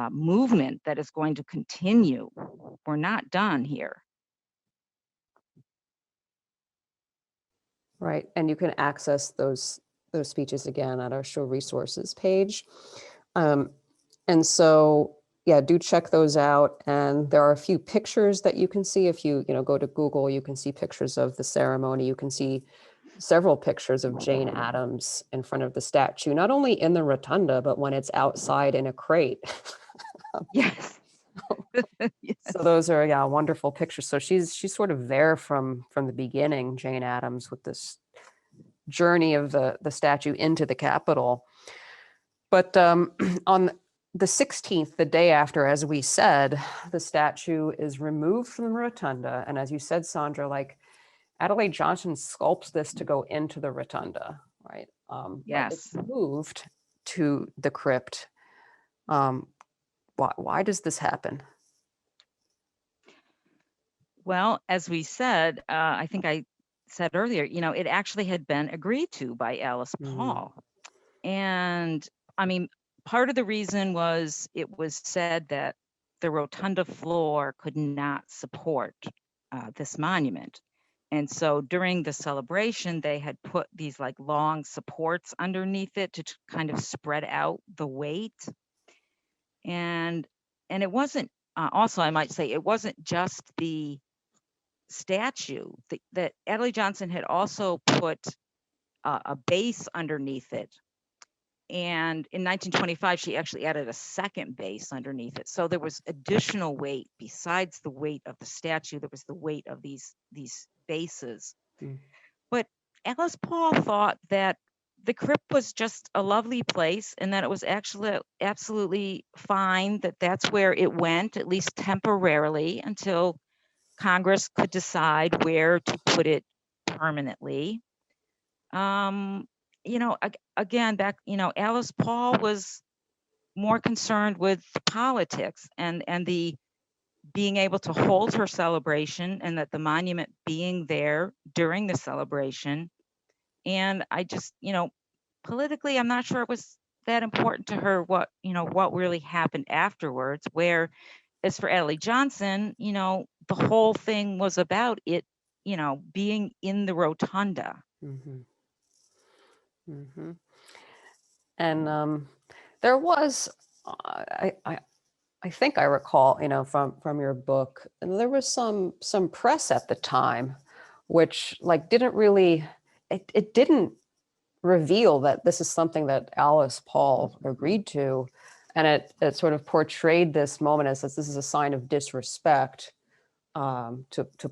movement that is going to continue. We're not done here. Right, and you can access those speeches again at our show resources page. And so, yeah, do check those out. And there are a few pictures that you can see. If you go to Google, you can see pictures of the ceremony. You can see several pictures of Jane Addams in front of the statue, not only in the rotunda, but when it's outside in a crate. Yes. Yes. So those are wonderful pictures. So she's sort of there from the beginning, Jane Addams, with this journey of the statue into the Capitol. But on the 16th, the day after, as we said, the statue is removed from the rotunda. And as you said, Sandra, like Adelaide Johnson sculpts this to go into the rotunda, right? Yes. It's moved to the crypt. Why does this happen? Well, as we said, I think I said earlier, it actually had been agreed to by Alice Paul. And I mean, part of the reason was it was said that the rotunda floor could not support this monument. And so during the celebration, they had put these like long supports underneath it to kind of spread out the weight. And it wasn't, also I might say, it wasn't just the statue that Adelaide Johnson had also put a base underneath it. And in 1925, she actually added a second base underneath it. So there was additional weight besides the weight of the statue. There was the weight of these bases. But Alice Paul thought that the crypt was just a lovely place, and that it was actually absolutely fine that that's where it went, at least temporarily, until Congress could decide where to put it permanently. Again, Alice Paul was more concerned with politics and the being able to hold her celebration, and that the monument being there during the celebration. And I just, politically, I'm not sure it was that important to her what, what really happened afterwards. Where as for Adelaide Johnson, the whole thing was about it, being in the rotunda. Mm-hmm. Mm-hmm. And there was, I think I recall, from your book, and there was some press at the time, which like didn't really, it didn't reveal that this is something that Alice Paul agreed to, and it sort of portrayed this moment as this is a sign of disrespect, to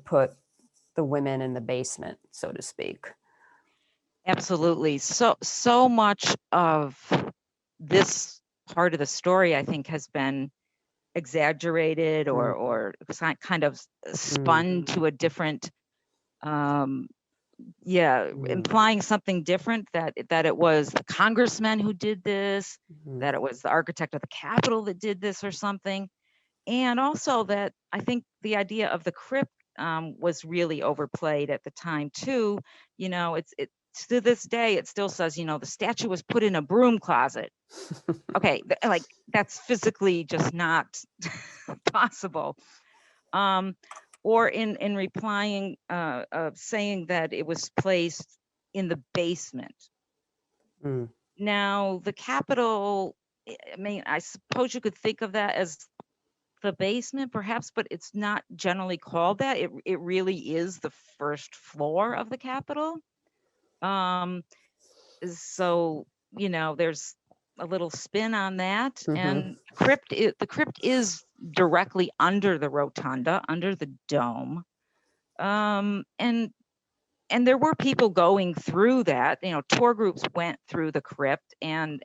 put the women in the basement, so to speak. Absolutely. So much of this part of the story, I think, has been exaggerated or kind of spun to a different, implying something different, that it was the congressman who did this, that it was the architect of the Capitol that did this or something. And also that I think the idea of the crypt was really overplayed at the time too. It to this day, it still says, the statue was put in a broom closet. Okay, like that's physically just not possible. Or in replying, saying that it was placed in the basement. Now, the Capitol, I mean, I suppose you could think of that as the basement, perhaps, but it's not generally called that. It really is the first floor of the Capitol. So there's a little spin on that, and the crypt is directly under the rotunda, under the dome, and there were people going through that. Tour groups went through the crypt, and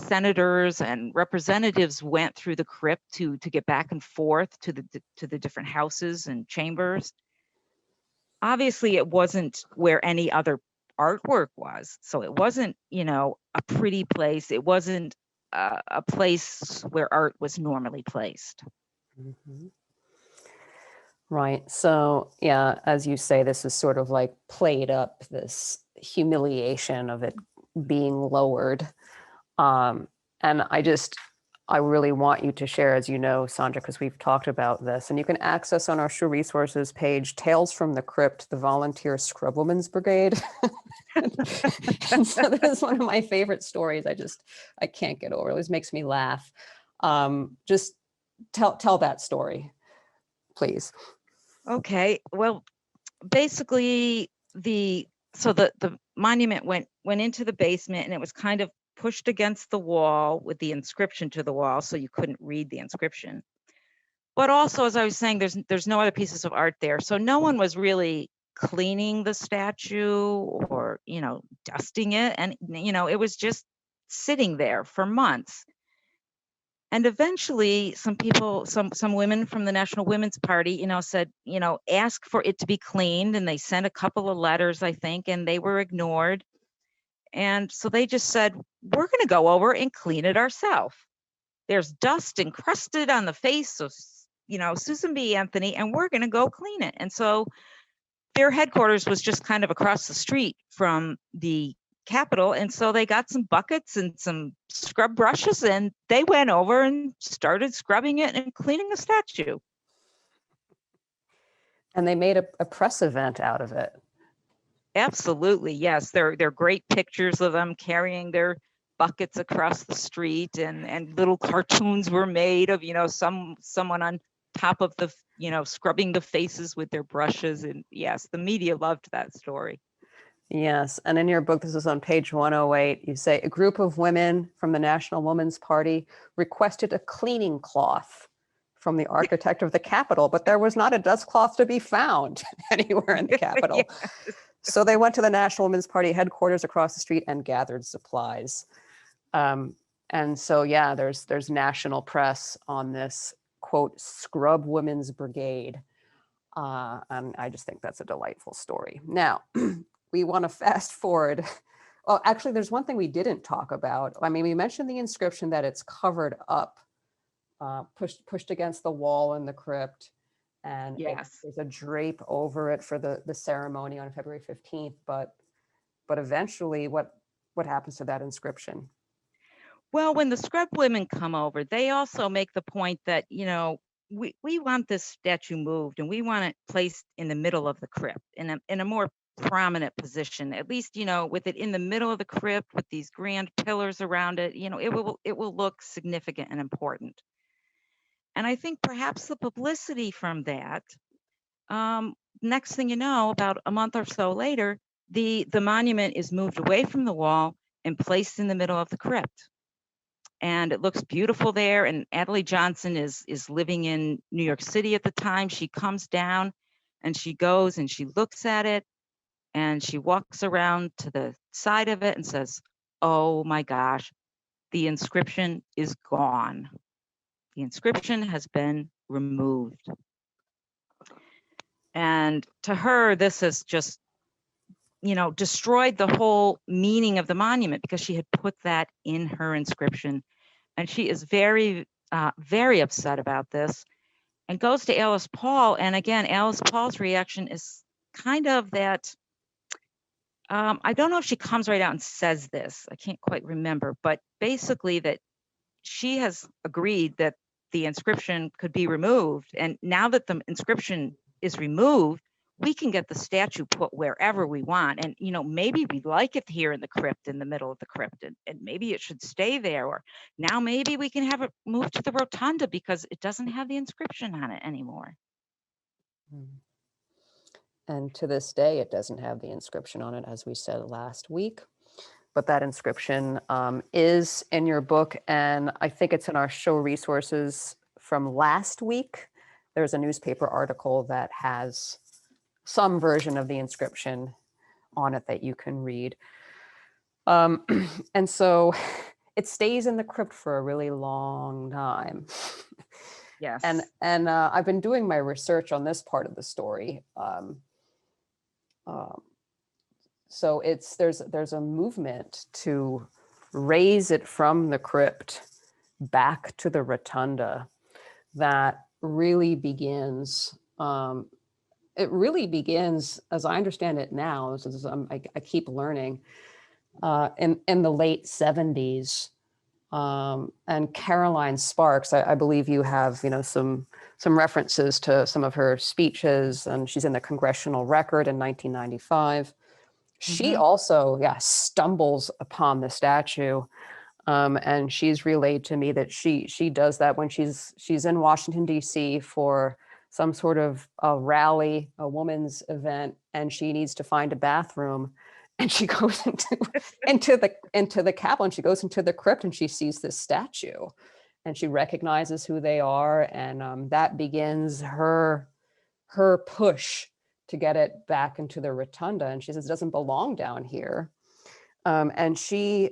senators and representatives went through the crypt to get back and forth to the different houses and chambers. Obviously, it wasn't where any other artwork was, so it wasn't a pretty place. It wasn't a place where art was normally placed. Right. So yeah, as you say, this is sort of like played up, this humiliation of it being lowered. And I really want you to share, as you know, Sandra, because we've talked about this, and you can access on our show resources page, Tales from the Crypt, the Volunteer Scrub Women's Brigade. And so this is one of my favorite stories. I can't get over it. It always makes me laugh. Just tell that story, please. Okay. Well, basically the monument went into the basement, and it was kind of pushed against the wall with the inscription to the wall, so you couldn't read the inscription. But also, as I was saying, there's no other pieces of art there, so no one was really cleaning the statue or dusting it, and it was just sitting there for months. And eventually some people, some women from the National Women's Party, said, ask for it to be cleaned. And they sent a couple of letters, I think, and they were ignored. And so they just said, we're going to go over and clean it ourselves. There's dust encrusted on the face of, Susan B. Anthony, and we're going to go clean it. And so their headquarters was just kind of across the street from the Capitol, and so they got some buckets and some scrub brushes, and they went over and started scrubbing it and cleaning the statue. And they made a press event out of it. Absolutely, yes. They're great pictures of them carrying their buckets across the street, and little cartoons were made of someone on top of the scrubbing the faces with their brushes. And yes, the media loved that story. Yes, and in your book, this is on page 108, you say, a group of women from the National Women's Party requested a cleaning cloth from the architect of the Capitol, but there was not a dust cloth to be found anywhere in the Capitol. Yes. So they went to the National Women's Party headquarters across the street and gathered supplies. And so, yeah, there's national press on this, quote, Scrub Women's Brigade. And I just think that's a delightful story. Now, we want to fast forward. Well, actually, there's one thing we didn't talk about. I mean, we mentioned the inscription that it's covered up, pushed against the wall in the crypt, and yes, there's a drape over it for the ceremony on February 15th. But eventually, what what happens to that inscription? Well, when the scrub women come over, they also make the point that, you know, we want this statue moved and we want it placed in the middle of the crypt in a more prominent position, at least, you know, with it in the middle of the crypt with these grand pillars around it, you know, it will look significant and important. And I think perhaps the publicity from that, next thing you know, about a month or so later, the monument is moved away from the wall and placed in the middle of the crypt. And it looks beautiful there. And Adelaide Johnson is living in New York City at the time. She comes down and she goes and she looks at it and she walks around to the side of it and says, "Oh my gosh, the inscription is gone. The inscription has been removed." And to her, this has just, you know, destroyed the whole meaning of the monument because she had put that in her inscription. And she is very, very upset about this and goes to Alice Paul. And again, Alice Paul's reaction is kind of that, I don't know if she comes right out and says this, I can't quite remember, but basically that she has agreed that the inscription could be removed. And now that the inscription is removed, we can get the statue put wherever we want. And, you know, maybe we like it here in the crypt, in the middle of the crypt, and maybe it should stay there. Or now maybe we can have it moved to the Rotunda because it doesn't have the inscription on it anymore. And to this day, it doesn't have the inscription on it, as we said last week. But that inscription is in your book, and I think it's in our show resources from last week. There's a newspaper article that has some version of the inscription on it that you can read. And so it stays in the crypt for a really long time. Yes. And I've been doing my research on this part of the story. So there's a movement to raise it from the crypt back to the Rotunda that really begins. It really begins, as I understand it now, I keep learning, in the late 70s. And Caroline Sparks, I believe you have, you know, some references to some of her speeches, and she's in the Congressional Record in 1995. She also, stumbles upon the statue, and she's relayed to me that she does that when she's in Washington, D.C. for some sort of a rally, a woman's event, and she needs to find a bathroom. And she goes into the Capitol, and she goes into the crypt, and she sees this statue, and she recognizes who they are, and that begins her push to get it back into the Rotunda. And she says it doesn't belong down here, and she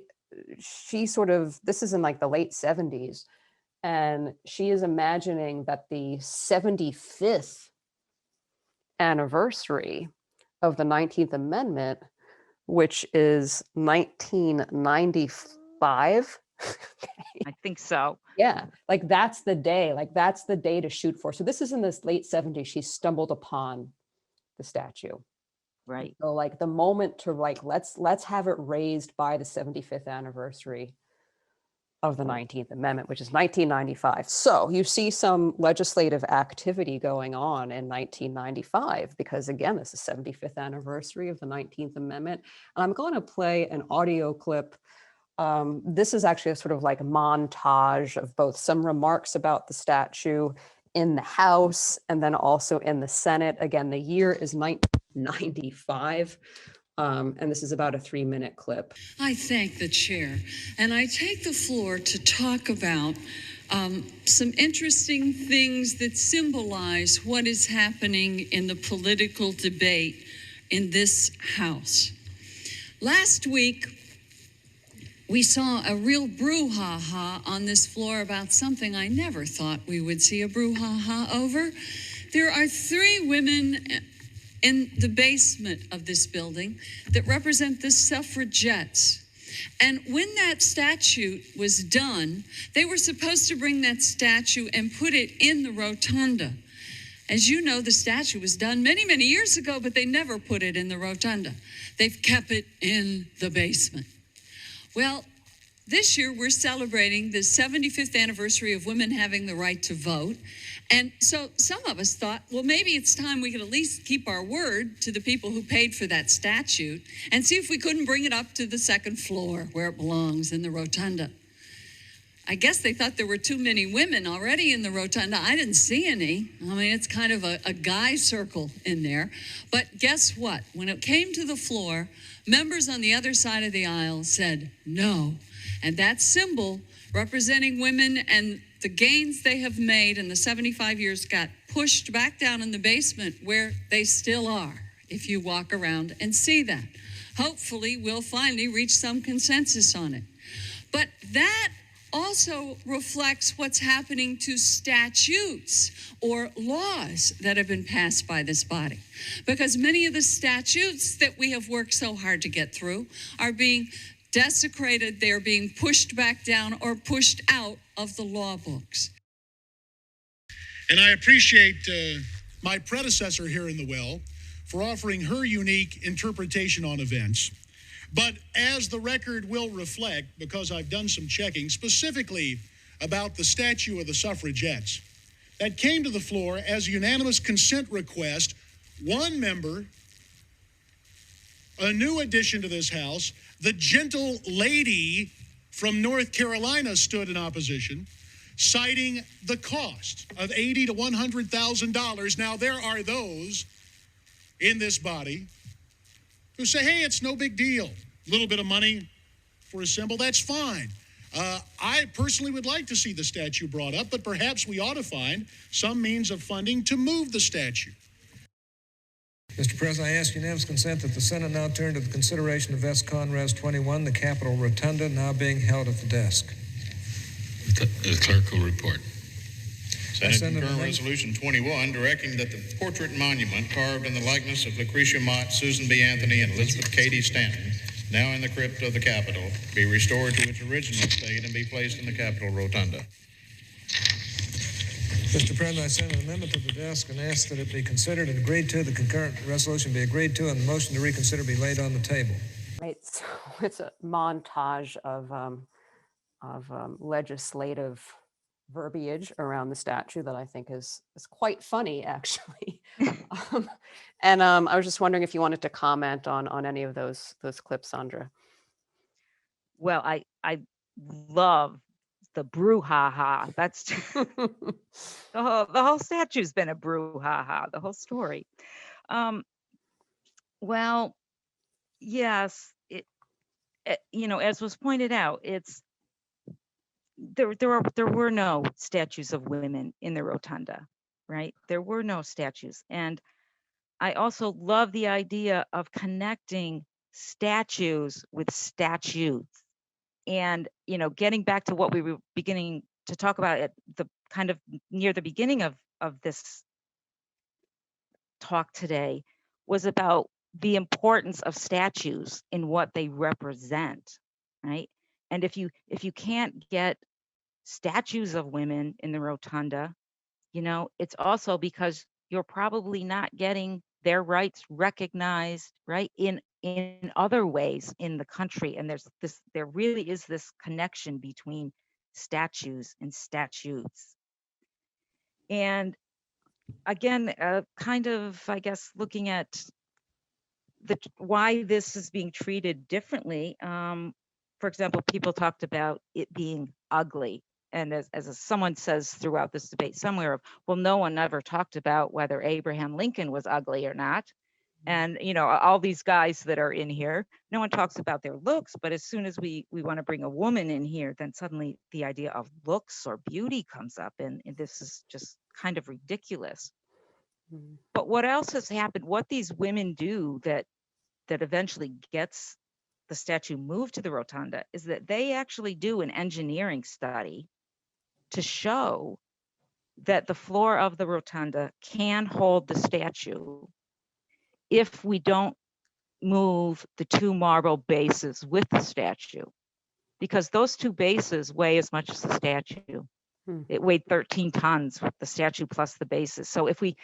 sort of, this is in like the late 70s, and she is imagining that the 75th anniversary of the 19th Amendment, which is 1995. I think so. Yeah, like that's the day to shoot for. So this is in this late 70s, she stumbled upon the statue. Right. So like the moment to like, let's have it raised by the 75th anniversary of the 19th Amendment, which is 1995. So you see some legislative activity going on in 1995, because again, this is the 75th anniversary of the 19th Amendment. And I'm going to play an audio clip. This is actually a sort of like montage of both some remarks about the statue in the House and then also in the Senate. Again, the year is 1995. And this is about a 3-minute clip. I thank the chair, and I take the floor to talk about some interesting things that symbolize what is happening in the political debate in this House. Last week, we saw a real brouhaha on this floor about something I never thought we would see a brouhaha over. There are 3 women in the basement of this building that represent the suffragettes. And when that statue was done, they were supposed to bring that statue and put it in the Rotunda. As you know, the statue was done many, many years ago, but they never put it in the Rotunda. They've kept it in the basement. Well, this year we're celebrating the 75th anniversary of women having the right to vote. And so some of us thought, well, maybe it's time we could at least keep our word to the people who paid for that statue and see if we couldn't bring it up to the second floor where it belongs in the rotunda. I guess they thought there were too many women already in the rotunda. I didn't see any. I mean, it's kind of a guy circle in there. But guess what? When it came to the floor, members on the other side of the aisle said no. And that symbol representing women and the gains they have made in the 75 years got pushed back down in the basement where they still are, if you walk around and see that. Hopefully, we'll finally reach some consensus on it. But that also reflects what's happening to statutes or laws that have been passed by this body. Because many of the statutes that we have worked so hard to get through are being desecrated, they're being pushed back down or pushed out of the law books. And I appreciate my predecessor here in the well for offering her unique interpretation on events. But as the record will reflect, because I've done some checking specifically about the statue of the suffragettes, that came to the floor as a unanimous consent request, one member, a new addition to this House, the gentle lady from North Carolina, stood in opposition, citing the cost of $80,000 to $100,000. Now, there are those in this body who say, hey, it's no big deal. A little bit of money for a symbol, that's fine. I personally would like to see the statue brought up, but perhaps we ought to find some means of funding to move the statue. Mr. President, I ask unanimous consent that the Senate now turn to the consideration of S. Conres 21, the Capitol Rotunda, now being held at the desk. The clerk will report. Senate Concurrent Resolution 21, directing that the portrait monument carved in the likeness of Lucretia Mott, Susan B. Anthony, and Elizabeth Cady Stanton, now in the crypt of the Capitol, be restored to its original state and be placed in the Capitol Rotunda. Mr. President, I send an amendment to the desk and ask that it be considered and agreed to, the concurrent resolution be agreed to, and the motion to reconsider be laid on the table. Right, so it's a montage of legislative verbiage around the statue that I think is quite funny, actually. I was just wondering if you wanted to comment on any of those clips, Sandra. Well, I love the brouhaha. That's the whole statue's been a brouhaha, the whole story. Well, yes, as was pointed out, there were no statues of women in the rotunda, right? There were no statues. And I also love the idea of connecting statues with statutes. And, getting back to what we were beginning to talk about at the kind of near the beginning of this talk today was about the importance of statues in what they represent, right? And if you can't get statues of women in the rotunda, it's also because you're probably not getting their rights recognized, right, in other ways in the country. And there really is this connection between statues and statutes. And again, kind of, I guess, looking at why this is being treated differently. For example, people talked about it being ugly. And as someone says throughout this debate somewhere, well, no one ever talked about whether Abraham Lincoln was ugly or not. And, all these guys that are in here, no one talks about their looks, but as soon as we want to bring a woman in here, then suddenly the idea of looks or beauty comes up. And this is just kind of ridiculous. Mm-hmm. But what else has happened? What these women do that eventually gets the statue moved to the rotunda is that they actually do an engineering study to show that the floor of the rotunda can hold the statue if we don't move the two marble bases with the statue, because those two bases weigh as much as the statue. It weighed 13 tons with the statue plus the bases. So if we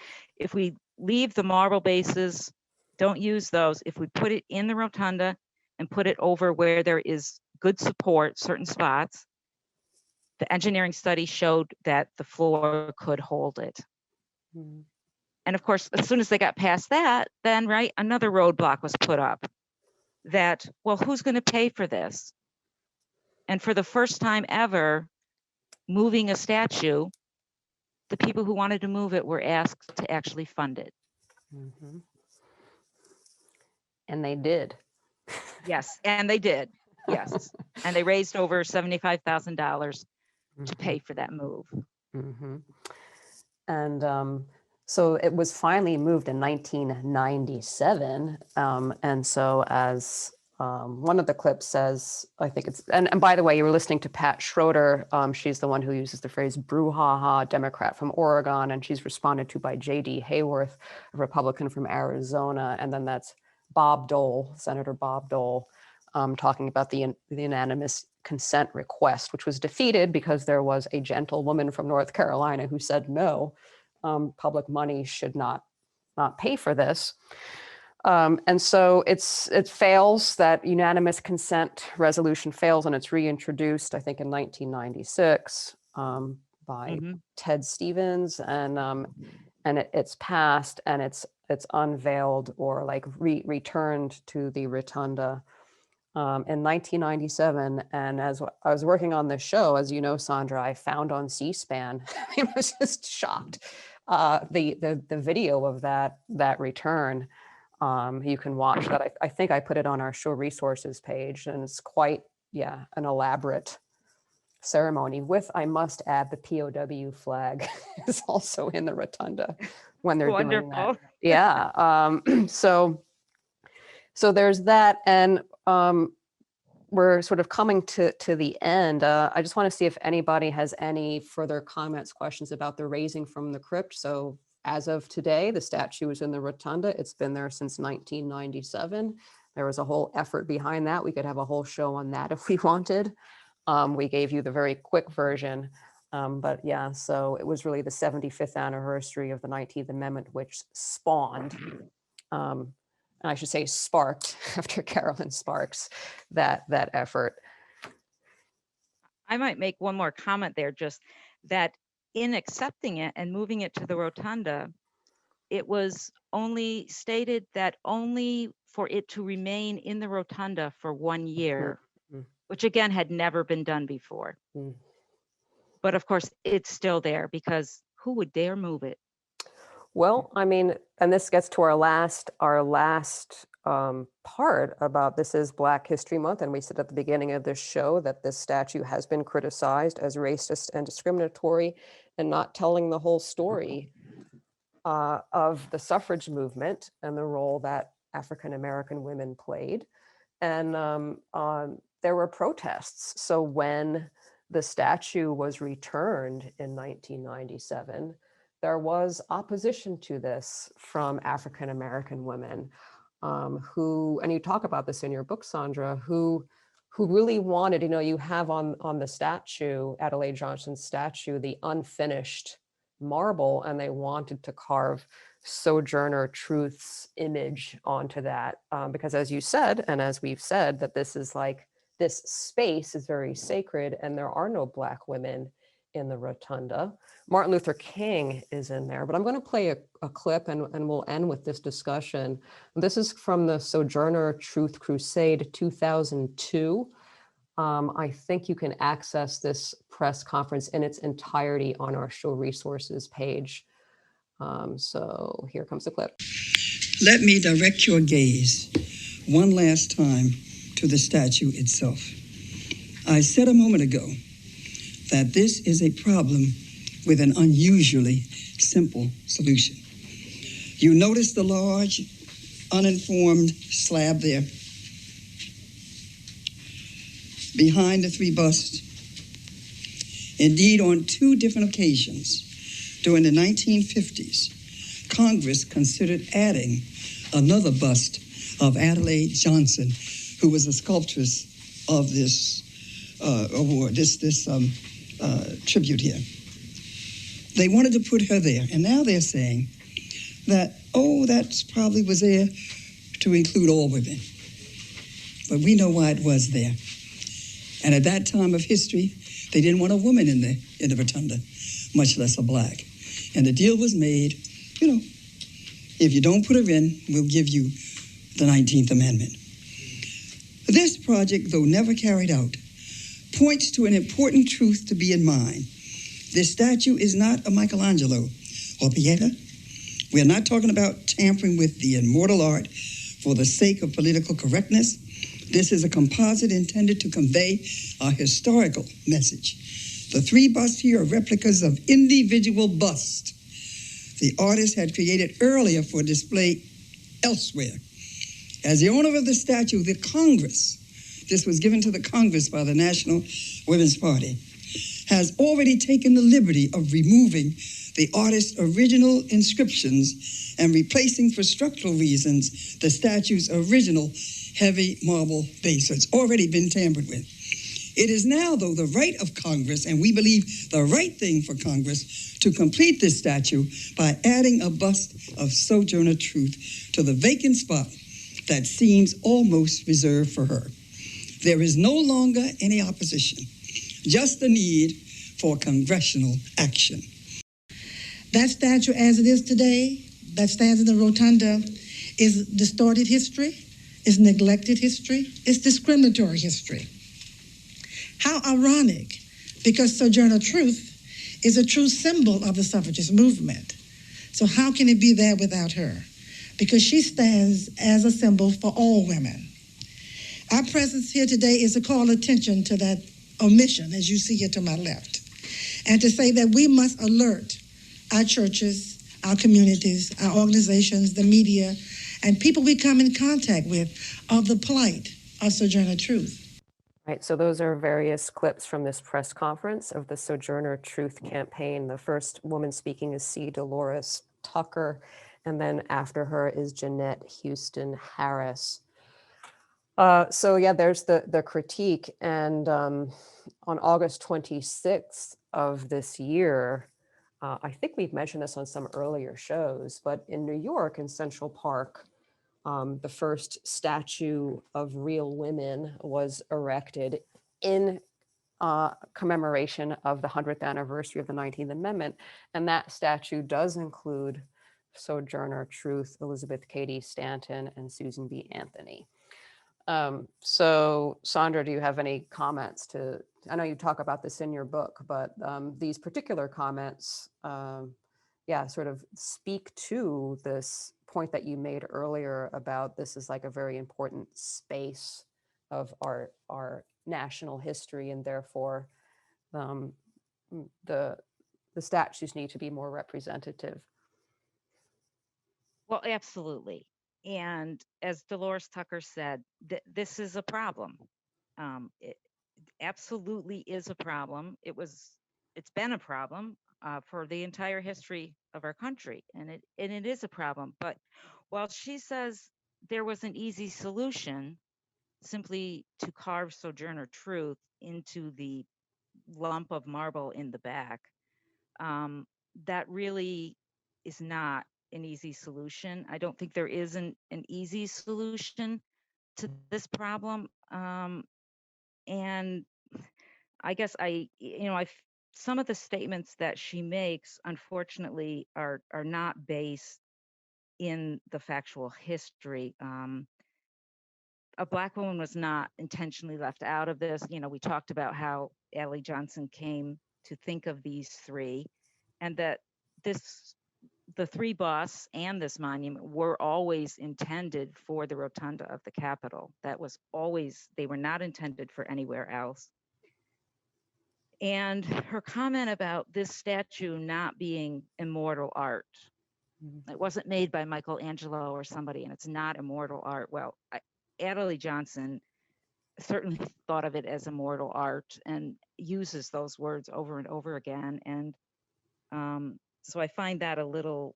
leave the marble bases, don't use those, if we put it in the rotunda and put it over where there is good support, certain spots. The engineering study showed that the floor could hold it. Mm. And of course, as soon as they got past that, then another roadblock was put up that, well, who's going to pay for this? And for the first time ever, moving a statue, the people who wanted to move it were asked to actually fund it. Mhm. And they did. Yes, and they did. Yes. And they raised over $75,000 to pay for that move. Mm-hmm. And so it was finally moved in 1997. And so as one of the clips says, I think it's, and by the way, you were listening to Pat Schroeder. She's the one who uses the phrase brouhaha, Democrat from Oregon, and she's responded to by J.D. Hayworth, a Republican from Arizona. And then that's Bob Dole, Senator Bob Dole, talking about the unanimous consent request, which was defeated because there was a gentlewoman from North Carolina who said no, public money should not pay for this. And so it fails, that unanimous consent resolution fails, and it's reintroduced, I think, in 1996 by Ted Stevens, and it's passed, and it's unveiled or like returned to the Rotunda in 1997. And as I was working on this show, as you know, Sandra, I found on C-SPAN, I was just shocked, the video of that return. You can watch that. I think I put it on our show resources page, and it's quite, an elaborate ceremony with, I must add, the POW flag is also in the Rotunda when they're doing that. Yeah. So there's that, and we're sort of coming to the end. I just want to see if anybody has any further comments, questions about the raising from the crypt. So as of today, the statue is in the Rotunda. It's been there since 1997. There was a whole effort behind that. We could have a whole show on that if we wanted. We gave you the very quick version. But yeah, so it was really the 75th anniversary of the 19th Amendment, which spawned, and I should say sparked, after Carolyn Sparks, that effort. I might make one more comment there, just that in accepting it and moving it to the Rotunda, it was only stated that only for it to remain in the Rotunda for 1 year, which again had never been done before. But of course, it's still there, because who would dare move it? Well, I mean, and this gets to our last part about, this is Black History Month, and we said at the beginning of this show that this statue has been criticized as racist and discriminatory and not telling the whole story of the suffrage movement and the role that African-American women played. And there were protests. So when the statue was returned in 1997, there was opposition to this from African-American women who, and you talk about this in your book, Sandra, who really wanted, you have on the statue, Adelaide Johnson's statue, the unfinished marble, and they wanted to carve Sojourner Truth's image onto that. Because as you said, and as we've said, that this space is very sacred, and there are no Black women in the Rotunda. Martin Luther King is in there, but I'm going to play a clip, and we'll end with this discussion. This is from the Sojourner Truth Crusade 2002. I think you can access this press conference in its entirety on our show resources page. So here comes the clip. Let me direct your gaze one last time to the statue itself. I said a moment ago that this is a problem with an unusually simple solution. You notice the large, uninformed slab there behind the three busts. Indeed, on two different occasions during the 1950s, Congress considered adding another bust of Adelaide Johnson, who was a sculptress of this award, this tribute here. They wanted to put her there, and now they're saying that, that probably was there to include all women. But we know why it was there. And at that time of history, they didn't want a woman in the Rotunda, much less a black. And the deal was made, you know, if you don't put her in, we'll give you the 19th Amendment. This project, though never carried out, points to an important truth to be in mind. This statue is not a Michelangelo or Pieta. We are not talking about tampering with the immortal art for the sake of political correctness. This is a composite intended to convey a historical message. The three busts here are replicas of individual busts the artist had created earlier for display elsewhere. As the owner of the statue, the Congress, this was given to the Congress by the National Women's Party, has already taken the liberty of removing the artist's original inscriptions and replacing, for structural reasons, the statue's original heavy marble base. So it's already been tampered with. It is now, though, the right of Congress, and we believe the right thing for Congress, to complete this statue by adding a bust of Sojourner Truth to the vacant spot that seems almost reserved for her. There is no longer any opposition, just the need for congressional action. That statue as it is today, that stands in the Rotunda, is distorted history, is neglected history, is discriminatory history. How ironic, because Sojourner Truth is a true symbol of the suffragist movement. So how can it be there without her? Because she stands as a symbol for all women. Our presence here today is to call attention to that omission, as you see here to my left, and to say that we must alert our churches, our communities, our organizations, the media, and people we come in contact with of the plight of Sojourner Truth. Right, so those are various clips from this press conference of the Sojourner Truth campaign. The first woman speaking is C. Dolores Tucker, and then after her is Jeanette Houston Harris. So yeah, there's the critique, and on August 26th of this year, I think we've mentioned this on some earlier shows, but in New York, in Central Park, the first statue of real women was erected in commemoration of the 100th anniversary of the 19th Amendment. And that statue does include Sojourner Truth, Elizabeth Cady Stanton, and Susan B. Anthony. So Sandra, do you have any comments to, I know you talk about this in your book, but these particular comments, sort of speak to this point that you made earlier about this is like a very important space of our national history, and therefore the statues need to be more representative. Well, absolutely. And as Dolores Tucker said, this is a problem. It absolutely is a problem. It's been a problem for the entire history of our country, and it is a problem. But while she says there was an easy solution, simply to carve Sojourner Truth into the lump of marble in the back, that really is not an easy solution. I don't think there is an easy solution to this problem. And I guess some of the statements that she makes, unfortunately, are not based in the factual history. A Black woman was not intentionally left out of this. We talked about how Adelaide Johnson came to think of these three, and that the three busts and this monument were always intended for the Rotunda of the Capitol. That was always, they were not intended for anywhere else. And her comment about this statue not being immortal art, it wasn't made by Michelangelo or somebody, and it's not immortal art. Well, Adelaide Johnson certainly thought of it as immortal art and uses those words over and over again. And so I find that a little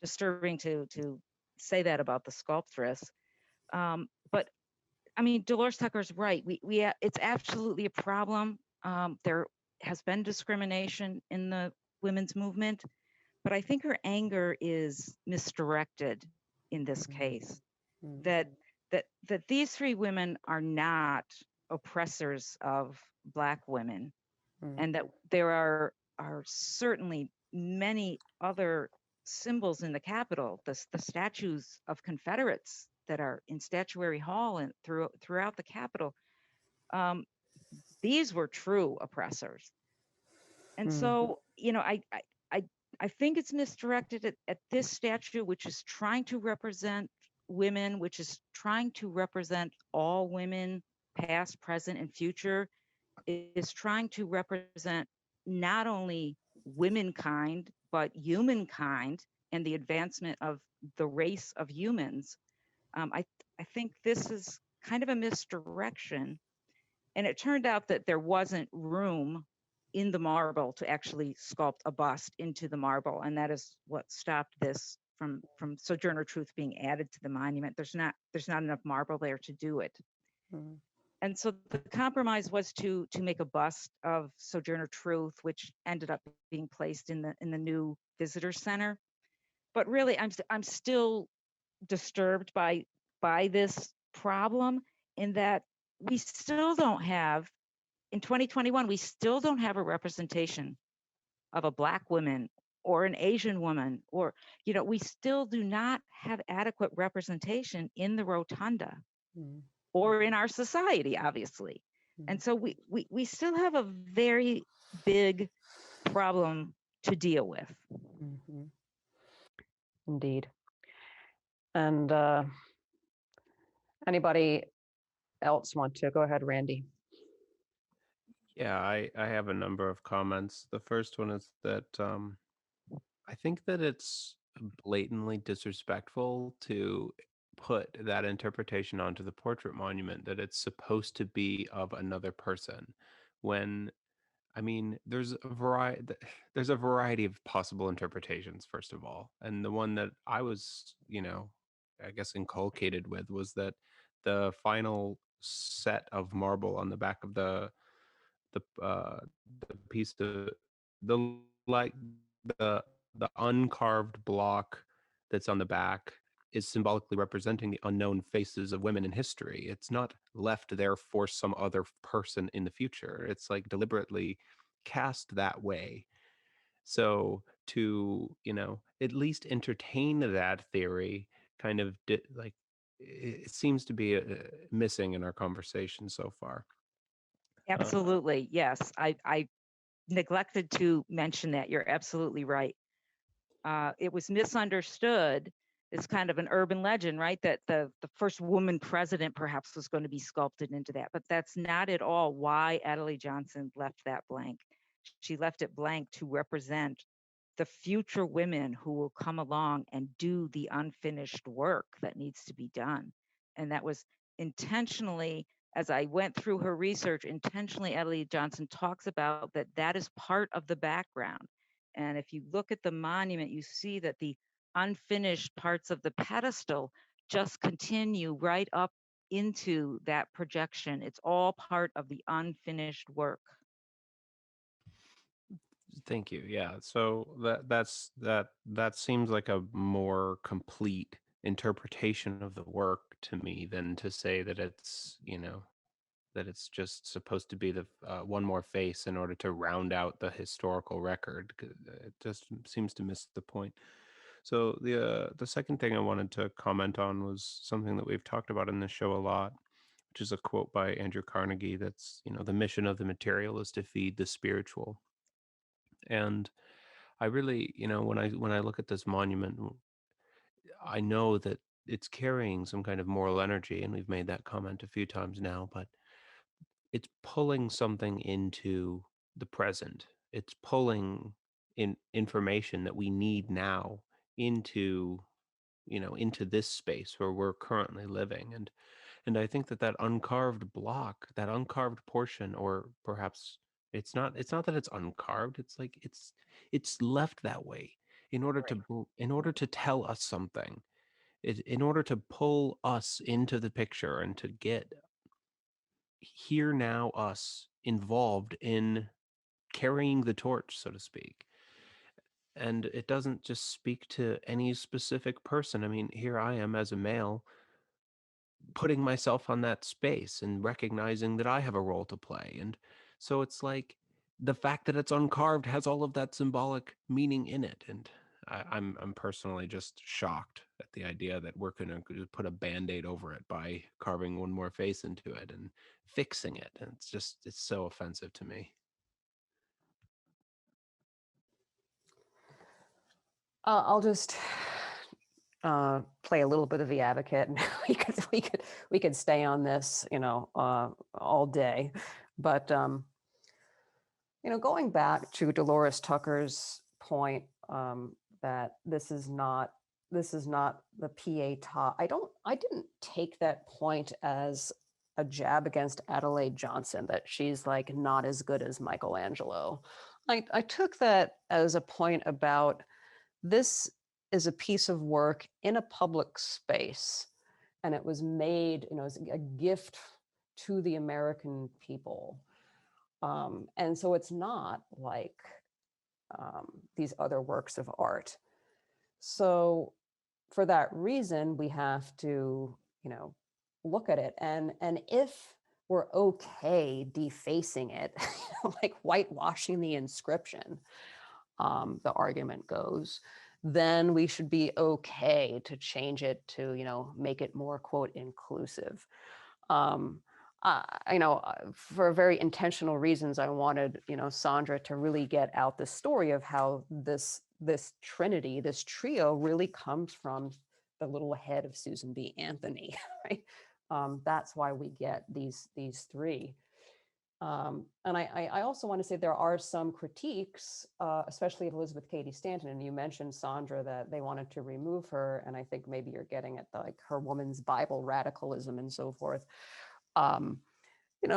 disturbing to say that about the sculptress. But I mean, Dolores Tucker's right. It's absolutely a problem. There has been discrimination in the women's movement, but I think her anger is misdirected in this case. That these three women are not oppressors of Black women, Mm. and that there are certainly many other symbols in the Capitol, the statues of Confederates that are in Statuary Hall and throughout the Capitol. Um, these were true oppressors. And Mm. so, I think it's misdirected at this statue, which is trying to represent women, which is trying to represent all women, past, present, and future, is trying to represent not only womankind, but humankind and the advancement of the race of humans. I think this is kind of a misdirection. And it turned out that there wasn't room in the marble to actually sculpt a bust into the marble. And that is what stopped this from Sojourner Truth being added to the monument. There's not enough marble there to do it. Mm. And so the compromise was to make a bust of Sojourner Truth, which ended up being placed in the new visitor center. But really, I'm still disturbed by this problem, in that we still don't have, in 2021, we still don't have a representation of a Black woman or an Asian woman, or, we still do not have adequate representation in the Rotunda Mm. or in our society, obviously. And so we still have a very big problem to deal with. Mhm. Indeed. And anybody else want to go ahead, Randy? Yeah, I have a number of comments. The first one is that I think that it's blatantly disrespectful to put that interpretation onto the portrait monument that it's supposed to be of another person, when I mean, there's a variety of possible interpretations, first of all. And the one that I was, I guess inculcated with was that the final set of marble on the back of the uh the piece of the like the uncarved block that's on the back is symbolically representing the unknown faces of women in history. It's not left there for some other person in the future. It's like deliberately cast that way. So to, at least entertain that theory kind of like it seems to be missing in our conversation so far. Absolutely. Yes. I neglected to mention that. You're absolutely right. It was misunderstood. It's kind of an urban legend, right? That the first woman president perhaps was going to be sculpted into that, but that's not at all why Adelaide Johnson left that blank. She left it blank to represent the future women who will come along and do the unfinished work that needs to be done. And that was intentionally, as I went through her research, intentionally Adelaide Johnson talks about that is part of the background. And if you look at the monument, you see that the unfinished parts of the pedestal just continue right up into that projection. It's all part of the unfinished work. Thank you. Yeah. So that seems like a more complete interpretation of the work to me than to say that it's, that it's just supposed to be the one more face in order to round out the historical record. It just seems to miss the point. So the second thing I wanted to comment on was something that we've talked about in this show a lot, which is a quote by Andrew Carnegie that's, the mission of the material is to feed the spiritual. And I really, when I look at this monument, I know that it's carrying some kind of moral energy, and we've made that comment a few times now, but it's pulling something into the present. It's pulling in information that we need now into, into this space where we're currently living. And I think that uncarved block, that uncarved portion, or perhaps it's not that it's uncarved, it's like it's left that way in order to tell us something, in order to pull us into the picture and to get here now us involved in carrying the torch, so to speak. And it doesn't just speak to any specific person. I mean, here I am as a male putting myself on that space and recognizing that I have a role to play. And so it's like the fact that it's uncarved has all of that symbolic meaning in it. And I'm personally just shocked at the idea that we're going to put a Band-Aid over it by carving one more face into it and fixing it. And it's so offensive to me. I'll just play a little bit of the advocate, and we could stay on this, all day. But going back to Dolores Tucker's point, that this is not the PA top. I didn't take that point as a jab against Adelaide Johnson, that she's like not as good as Michelangelo. I took that as a point about, this is a piece of work in a public space, and it was made, as a gift to the American people. And so it's not like these other works of art. So for that reason, we have to, look at it. And if we're okay defacing it, like whitewashing the inscription, the argument goes, then we should be okay to change it to, make it more, quote, inclusive. For very intentional reasons, I wanted, Sandra to really get out the story of how this Trinity, this trio, really comes from the little head of Susan B. Anthony, right? That's why we get these three. And I also want to say there are some critiques, especially of Elizabeth Cady Stanton. And you mentioned, Sandra, that they wanted to remove her. And I think maybe you're getting at her woman's Bible radicalism and so forth.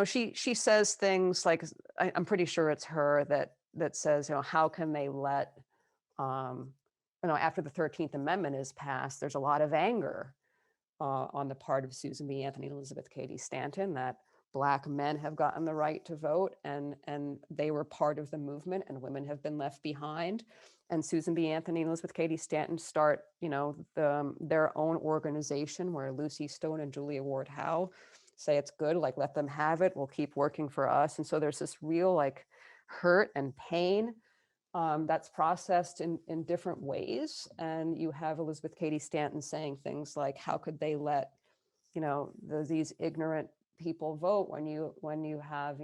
She says things like, I'm pretty sure it's her that says, how can they let, after the 13th Amendment is passed, there's a lot of anger on the part of Susan B. Anthony and Elizabeth Cady Stanton that Black men have gotten the right to vote, and they were part of the movement, and women have been left behind. And Susan B. Anthony and Elizabeth Cady Stanton start, their own organization where Lucy Stone and Julia Ward Howe say it's good, let them have it, we'll keep working for us. And so there's this real hurt and pain that's processed in different ways. And you have Elizabeth Cady Stanton saying things like, how could they let, these ignorant people vote when you have,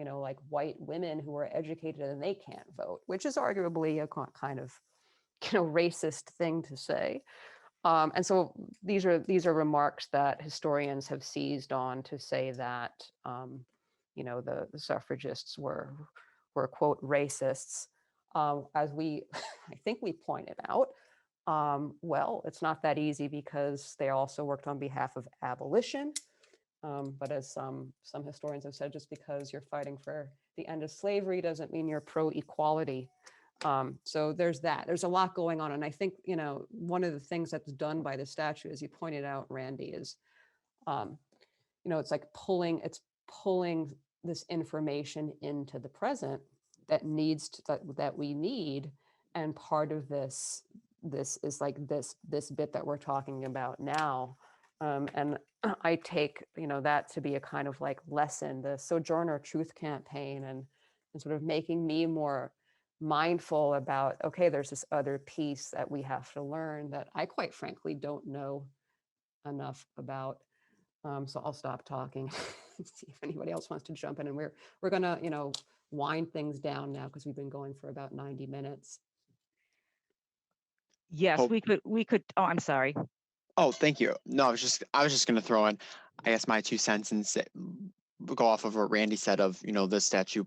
white women who are educated and they can't vote, which is arguably a kind of, racist thing to say. And so these are remarks that historians have seized on to say that, the suffragists were quote racists. As I think we pointed out, well, it's not that easy because they also worked on behalf of abolition. But as some historians have said, just because you're fighting for the end of slavery doesn't mean you're pro-equality. So there's that. There's a lot going on. And I think, one of the things that's done by the statue, as you pointed out, Randy, is, it's like pulling this information into the present that we need. And part of this is like this bit that we're talking about now. And I take, that to be a kind of lesson, the Sojourner Truth campaign, and sort of making me more mindful about, okay, there's this other piece that we have to learn that I quite frankly don't know enough about. So I'll stop talking, see if anybody else wants to jump in. And we're gonna, wind things down now because we've been going for about 90 minutes. Yes, Hope- we could. Oh, I'm sorry. Oh, thank you. No, I was just going to throw in, I guess, my 2 cents and go off of what Randy said of, this statue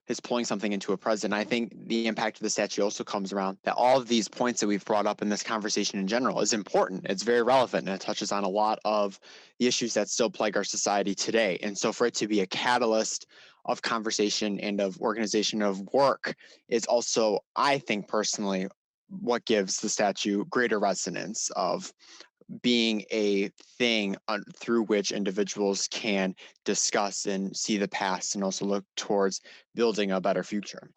is pulling something into a present. I think the impact of the statue also comes around that all of these points that we've brought up in this conversation in general is important. It's very relevant, and it touches on a lot of the issues that still plague our society today. And so for it to be a catalyst of conversation and of organization of work is also, I think personally, what gives the statue greater resonance of being a thing through which individuals can discuss and see the past and also look towards building a better future.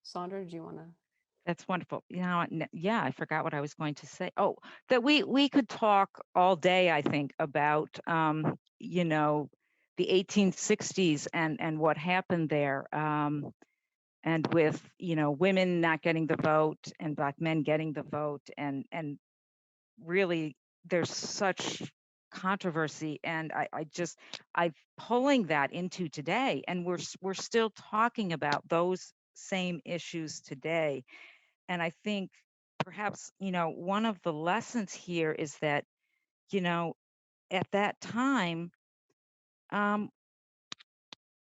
Sandra, do you want to? That's wonderful. You know, yeah, I forgot what I was going to say. Oh, that we could talk all day, I think, about you know, the 1860s and what happened there. And with, you know, women not getting the vote and Black men getting the vote, and really there's such controversy, and I'm pulling that into today, and we're still talking about those same issues today. And I think perhaps, you know, one of the lessons here is that, you know, at that time, um,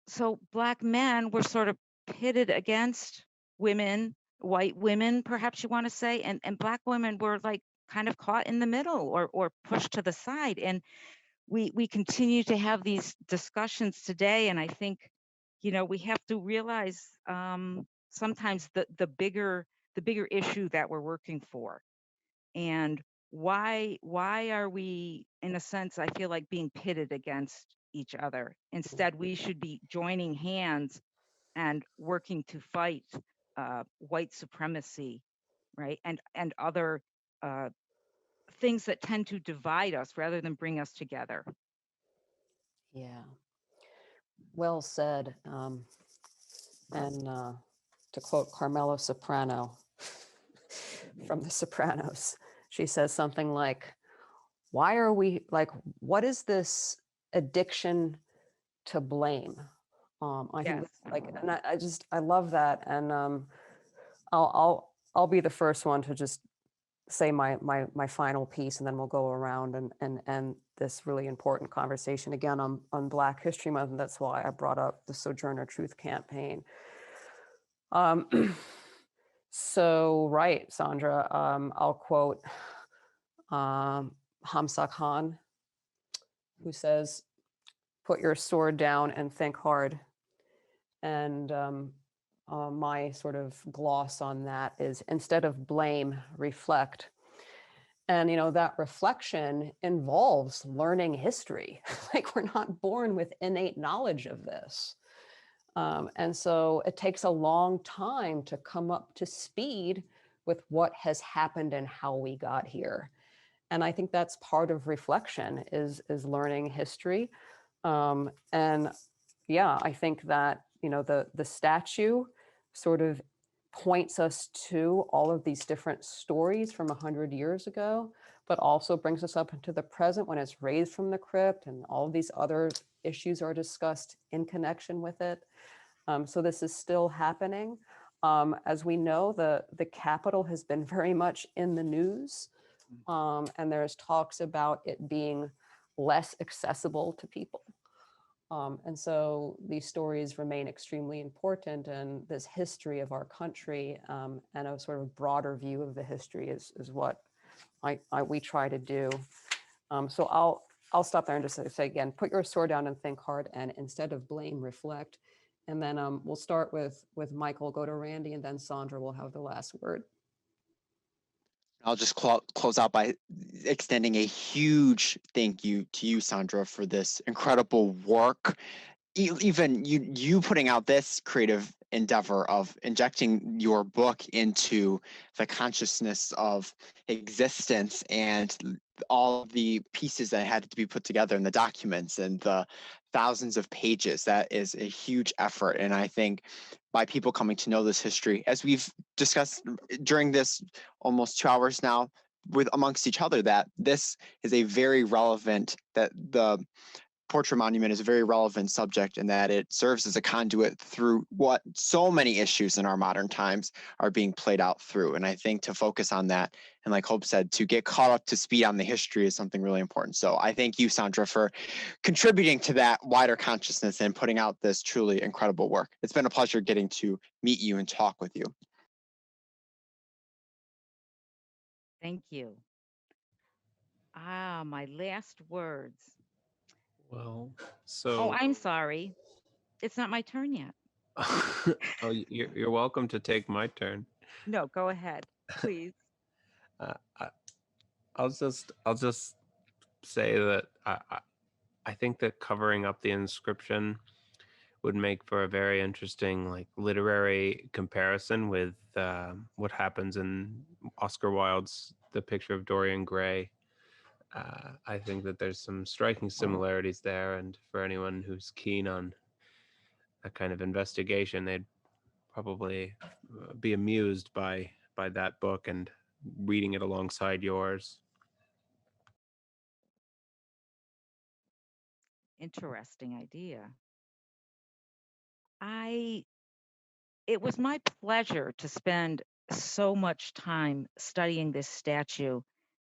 so Black men were sort of pitted against women, white women, perhaps you want to say, and Black women were like kind of caught in the middle, or pushed to the side. And we continue to have these discussions today. And I think, you know, we have to realize sometimes the bigger issue that we're working for, and why are we, in a sense, I feel like, being pitted against each other. Instead, we should be joining hands and working to fight white supremacy, right, and other uh, things that tend to divide us rather than bring us together. Yeah, well said. And to quote Carmela Soprano from The Sopranos, she says something like, why are we like, what is this addiction to blame? I think Yes. like, and I love that. And I'll be the first one to just say my final piece, and then we'll go around and end this really important conversation again on Black History Month. And that's why I brought up the Sojourner Truth Campaign. So, right, Sandra, I'll quote Hamza Khan, who says, put your sword down and think hard. And my sort of gloss on that is, instead of blame, reflect. And, you know, that reflection involves learning history. Like, we're not born with innate knowledge of this. And so it takes a long time to come up to speed with what has happened and how we got here. And I think that's part of reflection, is learning history. And yeah, I think that, you know, the statue sort of points us to all of these different stories from 100 years ago, but also brings us up into the present when it's raised from the crypt, and all of these other issues are discussed in connection with it. So this is still happening. As we know, the Capitol has been very much in the news, and there's talks about it being less accessible to people. And so these stories remain extremely important, and this history of our country, and a sort of broader view of the history is what we try to do. So I'll stop there and just say again, put your sword down and think hard, and instead of blame, reflect. And then we'll start with Michael, go to Randy, and then Sandra will have the last word. I'll just close out by extending a huge thank you to you, Sandra, for this incredible work. Even you putting out this creative endeavor of injecting your book into the consciousness of existence, and all the pieces that had to be put together in the documents and the thousands of pages. That is a huge effort. And I think by people coming to know this history, as we've discussed during this almost 2 hours now with amongst each other, that this is a very relevant, that the portrait monument is a very relevant subject, and that it serves as a conduit through what so many issues in our modern times are being played out through. And I think to focus on that, and like Hope said, to get caught up to speed on the history is something really important. So I thank you, Sandra, for contributing to that wider consciousness and putting out this truly incredible work. It's been a pleasure getting to meet you and talk with you. Thank you. My last words. Well, Oh, so I'm sorry. It's not my turn yet. oh, you're welcome to take my turn. No, go ahead, please. I'll just say that I think that covering up the inscription would make for a very interesting like literary comparison with what happens in Oscar Wilde's The Picture of Dorian Gray. I think that there's some striking similarities there, and for anyone who's keen on that kind of investigation, they'd probably be amused by that book and reading it alongside yours. Interesting idea. It was my pleasure to spend so much time studying this statue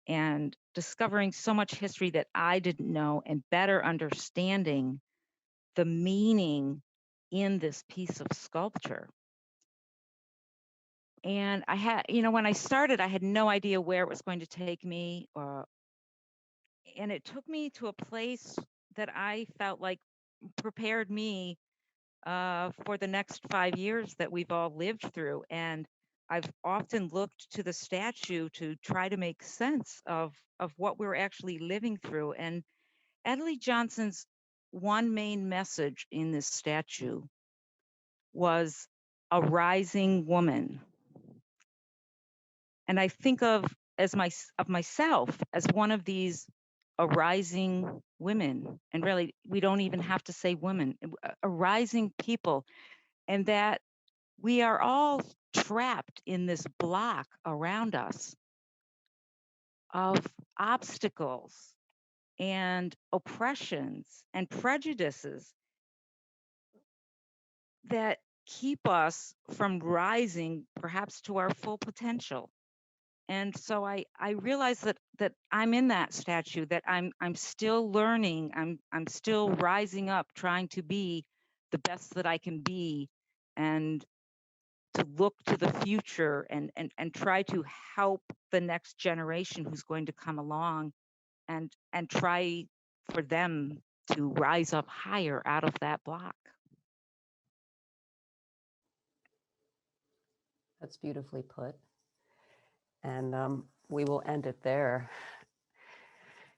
and discovering so much history that I didn't know, and better understanding the meaning in this piece of sculpture. And I had, when I started, I had no idea where it was going to take me. And it took me to a place that I felt like prepared me for the next 5 years that we've all lived through. And I've often looked to the statue to try to make sense of what we're actually living through. And Adelaide Johnson's one main message in this statue was a rising woman. And I think of myself as one of these arising women. And really, we don't even have to say women, arising people. And that we are all trapped in this block around us of obstacles and oppressions and prejudices that keep us from rising perhaps to our full potential. And so I realize that I'm in that statue, that I'm still learning, I'm still rising up, trying to be the best that I can be, and to look to the future and try to help the next generation who's going to come along, and try for them to rise up higher out of that block. That's beautifully put. And we will end it there.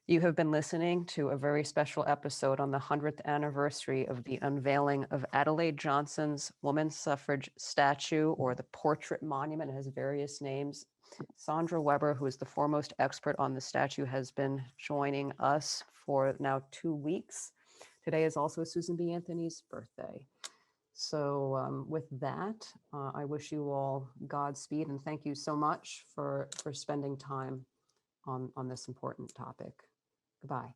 You have been listening to a very special episode on the 100th anniversary of the unveiling of Adelaide Johnson's Woman Suffrage Statue, or the Portrait Monument. It has various names. Sandra Weber, who is the foremost expert on the statue, has been joining us for now 2 weeks. Today is also Susan B. Anthony's birthday. So with that, I wish you all Godspeed, and thank you so much for spending time on this important topic. Goodbye.